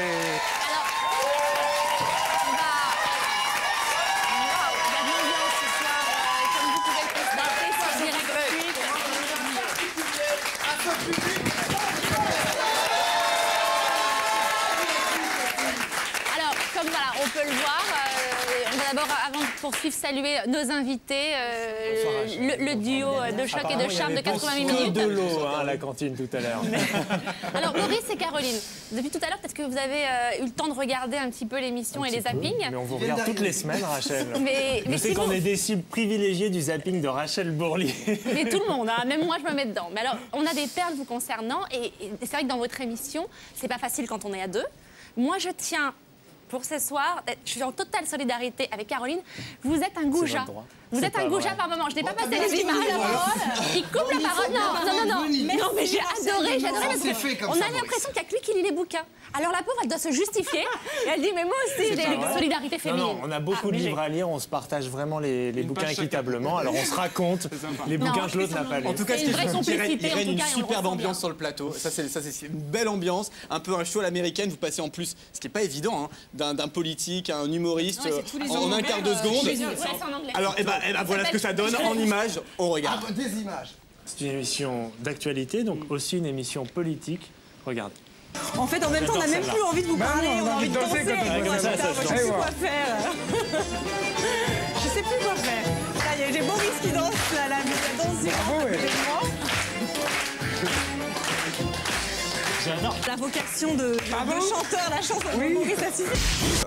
Poursuivre, saluer nos invités, le duo de choc et de charme de 88 minutes. De l'eau à la cantine tout à l'heure. Alors Maurice et Caroline, depuis tout à l'heure, peut-être que vous avez eu le temps de regarder un petit peu l'émission et les zappings. Mais on vous regarde toutes les semaines, Rachel. Je sais qu'on est des cibles privilégiées du zapping de Rachel Bourli. Mais tout le monde, hein, même moi je me mets dedans. Mais alors, on a des perles vous concernant et c'est vrai que dans votre émission, c'est pas facile quand on est à 2. Moi je tiens... Pour ce soir, je suis en totale solidarité avec Caroline. Vous êtes un goujat. Vous êtes un goujat par moment. Je n'ai pas passé les images. Il coupe la parole. Non, mais j'ai adoré parce qu'on a l'impression qu'il n'y a que lui qui lit les bouquins. Alors la pauvre, elle doit se justifier. Et elle dit, mais moi aussi, j'ai une solidarité féminine. Non, on a beaucoup de livres à lire. On se partage vraiment les bouquins équitablement. Alors on se raconte les bouquins que l'autre n'a pas lu. En tout cas, il règne une superbe ambiance sur le plateau. Ça, c'est une belle ambiance. Un peu un show à l'américaine. Vous passez en plus, ce qui n'est pas évident, d'un politique, un humoriste en un quart de seconde. Alors, voilà ce que ça donne en images. On regarde. Des images. C'est une émission d'actualité, donc aussi une émission politique. Regarde. En fait, en même temps, on n'a même plus envie de vous parler, on a envie de danser. Je sais plus quoi faire. Je sais plus quoi faire. Là, j'ai Boris qui danse, la danse. Bravo, J'adore. La vocation de chanteur, la chanson de Maurice Assisi.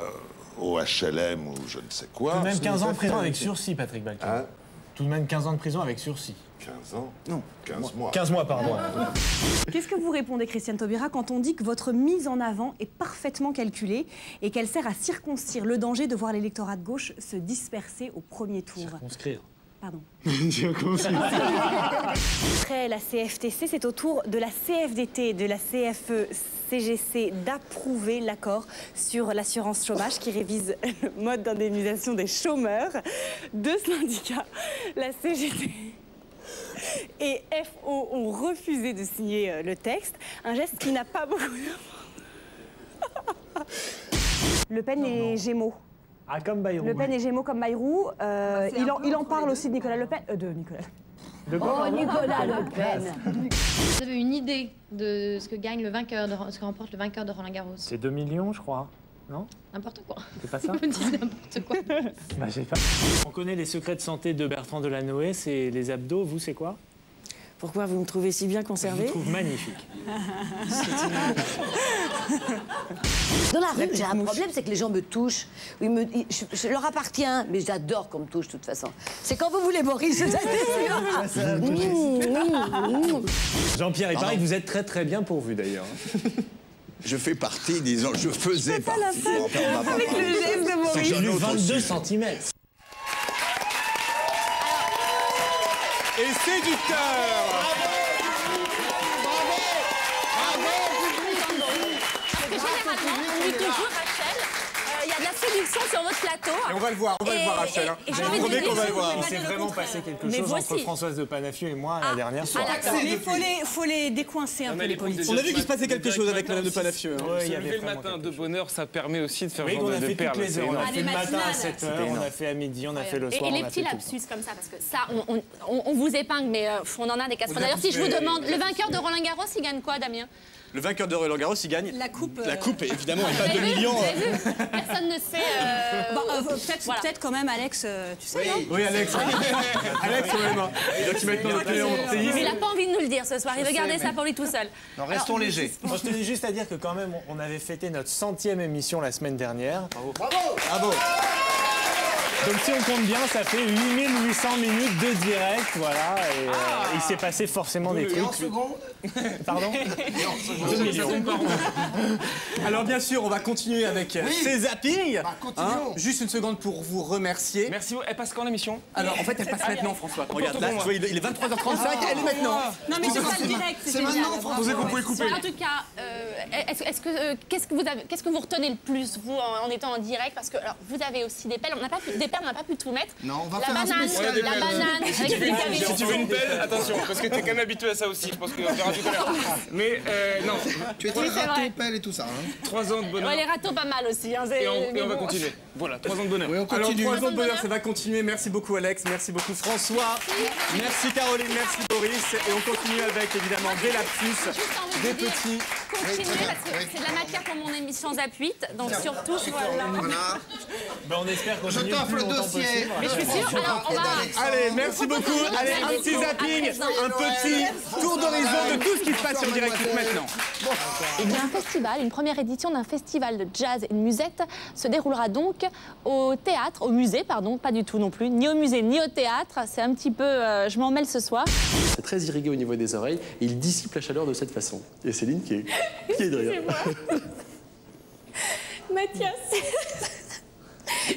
Au HLM ou je ne sais quoi. Tout de même 15 ans de prison avec sursis, Patrick Balkany. Hein? Tout de même 15 ans de prison avec sursis. 15 ans? Non, 15 mois. 15 mois, pardon. Qu'est-ce que vous répondez, Christiane Taubira, quand on dit que votre mise en avant est parfaitement calculée et qu'elle sert à circonscrire le danger de voir l'électorat de gauche se disperser au premier tour? Circonscrire. Pardon. Après la CFTC, c'est au tour de la CFDT et de la CFE-CGC d'approuver l'accord sur l'assurance chômage qui révise le mode d'indemnisation des chômeurs. Deux syndicats, la CGT et FO, ont refusé de signer le texte. Un geste qui n'a pas beaucoup de... Le Pen et Gémeaux. Ah, comme Bayrou. Le Pen et Gémeaux comme Bayrou. Il en parle aussi de Nicolas Le Pen. De Nicolas. De quoi, Nicolas Le Pen. Vous avez une idée de ce que gagne le vainqueur, ce que remporte le vainqueur de Roland Garros? C'est 2 millions, je crois. Non? N'importe quoi. C'est pas ça? Vous me dites n'importe quoi. Bah, j'ai pas. On connaît les secrets de santé de Bertrand Delanoë, c'est les abdos. Vous, c'est quoi? Pourquoi vous me trouvez si bien conservé? Je vous trouve magnifique. Dans la rue, j'ai un problème, c'est que les gens me touchent. Je leur appartiens, mais j'adore qu'on me touche de toute façon. C'est quand vous voulez, Boris. Jean-Pierre, il paraît que vous êtes très très bien pourvu d'ailleurs. Je fais partie, disons, je faisais partie. Avec le geste de Boris. J'ai lu 22 cm. Et c'est du cœur. Généralement, on dit toujours Rachel. Il y a de la séduction sur votre plateau. Et on va le voir, Rachel. Hein. Je vous promets qu'on va le voir. Il s'est vraiment passé quelque chose entre Françoise de Panafieux et moi la dernière fois. Il faut les décoincer un peu, les politiciens. On a vu qu'il se passait quelque chose avec Madame de Panafieux. Se lever le matin de bonne heure, ça permet aussi de faire oui, journal de perles. On a fait le matin à 7h, on a fait à midi, on a fait le soir. Et les petits lapsus comme ça, parce que ça, on vous épingle, mais on en a des casseroles. D'ailleurs, si je vous demande, le vainqueur de Roland Garros, il gagne quoi, Damien? Le vainqueur de Roland Garros, il gagne la coupe. La coupe, évidemment, et pas 2 millions. Personne ne sait. Peut-être quand même, Alex, tu sais, non? Oui, Alex. Alex, quand même. Il doit mettre notre Léon. Mais il n'a pas envie de nous le dire ce soir. Il veut garder ça pour lui tout seul. Non, restons légers. Moi, je tenais juste à dire que quand même, on avait fêté notre 100e émission la semaine dernière. Bravo. Bravo. Donc si on compte bien, ça fait 8800 minutes de direct, voilà. Et il s'est passé forcément des trucs. En secondes. Pardon 2 millions. Alors bien sûr, on va continuer avec ces zappings. Continuons. Juste une seconde pour vous remercier. Merci. Elle passe quand l'émission? Alors en fait, elle passe maintenant, François. Regarde là, tu vois, il est 23h35, elle est maintenant. Non mais c'est pas le direct, c'est maintenant, François. Vous savez que vous pouvez couper. En tout cas, qu'est-ce que vous retenez le plus, vous, en étant en direct? Parce que alors, vous avez aussi des pelles. On n'a pas pu tout mettre. Non, on va la faire banane, un spécial. la banane. Si tu veux une pelle, attention, parce que t'es quand même habitué à ça aussi. Je pense qu'on verra tout à l'heure. Mais non. Tu es très râteau, pelle et tout ça. 3 ans de bonheur. Ouais, les râteaux, pas mal aussi. Hein, et on va continuer. Voilà, 3 ans de bonheur. Oui, on continue. Alors 3 ans de bonheur, ça va continuer. Merci beaucoup Alex, merci beaucoup François. Merci Caroline, merci Boris. Et on continue avec évidemment des lapsus, des petits. Continuez parce que c'est de la matière pour mon émission Zap 8. Donc surtout, voilà. Ben, on espère qu'on Je t'offre le dossier. Mais je suis sûre, alors on va... Allez, merci beaucoup. Allez, un petit zapping, un petit tour d'horizon de tout ce qui se passe sur Direct Foot maintenant. Eh bien, un festival, une première édition d'un festival de jazz et de musette se déroulera donc au théâtre, au musée, pardon, pas du tout non plus, ni au musée ni au théâtre. C'est un petit peu, je m'en mêle ce soir. C'est très irrigué au niveau des oreilles et il dissipe la chaleur de cette façon. Et Céline qui est derrière. Mathias, 7e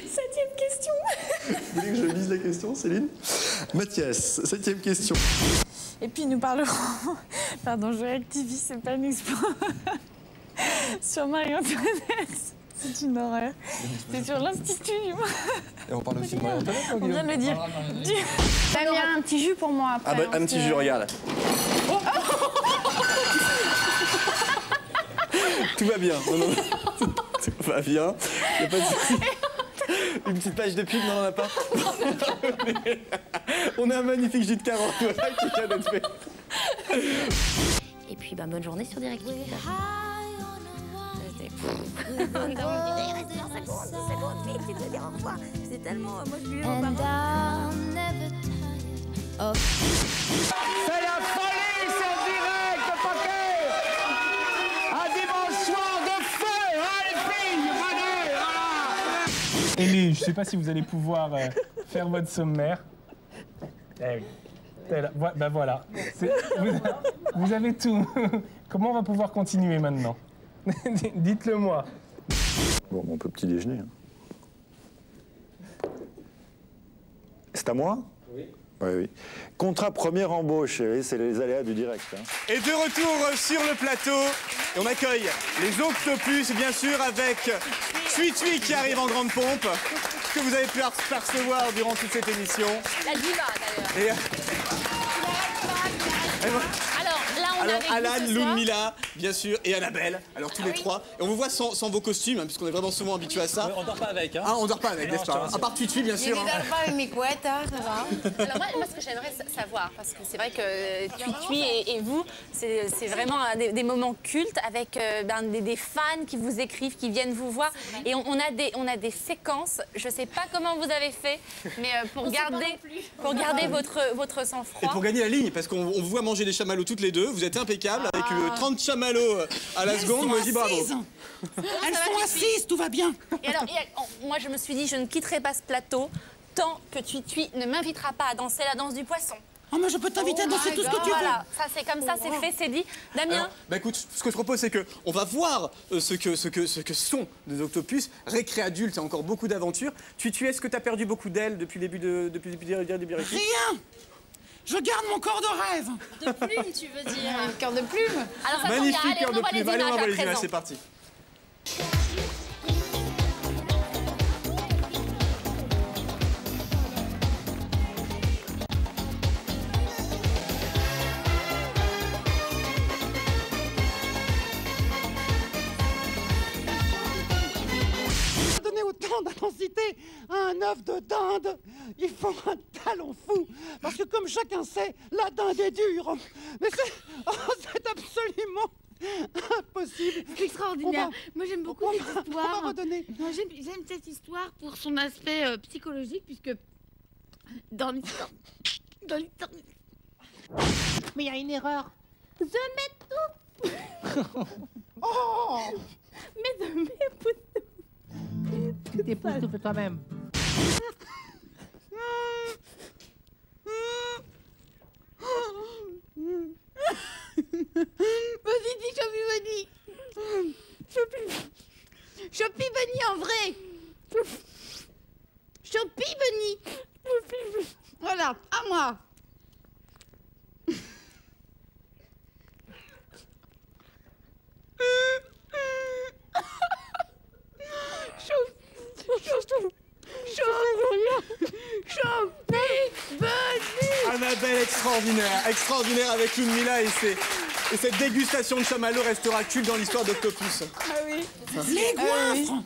question. Vous voulez que je lise la question, Céline? Mathias, 7e question. Et puis nous parlerons, pardon, je rectifie, c'est pas une expo, sur Marie-Antoinette. C'est une horreur. C'est sur l'Institut du monde. Et on parle aussi de Marie-Antoinette, on vient de le dire. Damien, un petit jus pour moi après. Ah bah, un petit jus, regarde. Tout va bien. Non. Tout va bien. Il n'y a pas de... Une petite page de pub, non, on n'en a pas. On a un magnifique jus de carotte voilà, qui vient d'être fait. Et puis, bonne journée sur Direct Foot. C'est tellement... Moi, je lui C'est la folie sur Direct, Poker! Un dimanche soir de feu, hein, les filles? Voilà! Élie, je sais pas si vous allez pouvoir faire votre sommaire. Ben voilà. Vous avez tout. Comment on va pouvoir continuer maintenant? Dites-le moi. Bon, mon petit déjeuner. C'est à moi? Oui, oui. Contrat première embauche, oui, c'est les aléas du direct. Hein. Et de retour sur le plateau, et on accueille les Octopus, bien sûr, avec Tui Tui qui arrive en grande pompe, que vous avez pu percevoir durant toute cette émission. La diva, d'ailleurs. Alors, là, on Alors, a avec Alan, vous ce soir. Ludmilla, bien sûr, et Annabelle, alors tous les trois. Et on vous voit sans vos costumes, hein, puisqu'on est vraiment souvent habitué à ça. On dort pas avec, hein. Ah, on dort pas avec, n'est-ce pas? À part Tui Tui, bien sûr. Je ne dors pas avec mes couettes, hein, ça va. Alors moi, ce que j'aimerais savoir, parce que c'est vrai que Tui Tui et vous, c'est vraiment des moments cultes avec des fans qui vous écrivent, qui viennent vous voir. Et on a des séquences, je ne sais pas comment vous avez fait, mais pour garder votre sang-froid. Et pour gagner la ligne, parce qu'on vous voit manger des chamallows toutes les deux, vous êtes impeccable, avec 30 chamallows à la seconde, moi je dis bravo. Elles sont assises, tout va bien. Et alors, moi je me suis dit, je ne quitterai pas ce plateau tant que Tui Tui ne m'invitera pas à danser la danse du poisson. Oh, mais je peux t'inviter à danser tout ce que tu veux. Voilà, ça c'est comme ça, c'est fait, c'est dit. Damien? Alors, bah écoute, ce que je propose, c'est qu'on va voir ce que sont des octopus, récré adulte et encore beaucoup d'aventures. Tui Tui, est-ce que tu as perdu beaucoup d'ailes depuis le début des Récits? Rien. Je garde mon corps de rêve. De plume, tu veux dire? Un cœur de plume. Alors ça Magnifique tombe bien, cœur allez, de on voit les plume. Allez, on images voit à les images, présent. c'est parti. Donner autant d'intensité à un œuf de dinde, il faut un talent fou. Parce que comme chacun sait, la dinde est dure. Mais c'est absolument impossible. C'est extraordinaire. Moi j'aime beaucoup cette On va histoire. redonner. Moi, j'aime cette histoire pour son aspect psychologique, puisque dans l'histoire... Mais il y a une erreur. Je mets tout. Oh, Mais je mets tout. t'es époustoufle toi-même. Vas-y, dis Chopi Bunny. Chopi Bunny en vrai. Chopi Bunny. Voilà, à moi. Annabelle extraordinaire avec Ludmilla et cette dégustation de chamallow restera culte dans l'histoire d'Octopus. Ah oui. Les goinfres.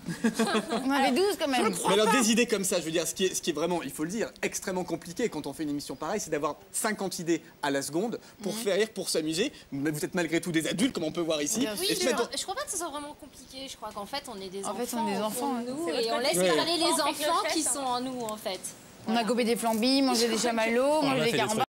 On avait 12 quand même. Mais alors des idées comme ça, je veux dire, ce qui est vraiment, il faut le dire, extrêmement compliqué quand on fait une émission pareille, c'est d'avoir 50 idées à la seconde pour faire rire, pour s'amuser. Mais vous êtes malgré tout des adultes, comme on peut voir ici. Oui, Et je crois pas que ce soit vraiment compliqué. Je crois qu'en fait, on est des enfants. En fait, on est des enfants. Nous, C'est et votre on laisse côté. parler les Ouais. enfants qui sont en nous, en fait. On a gobé des flambis, mangé des chamallows, mangé des carambars.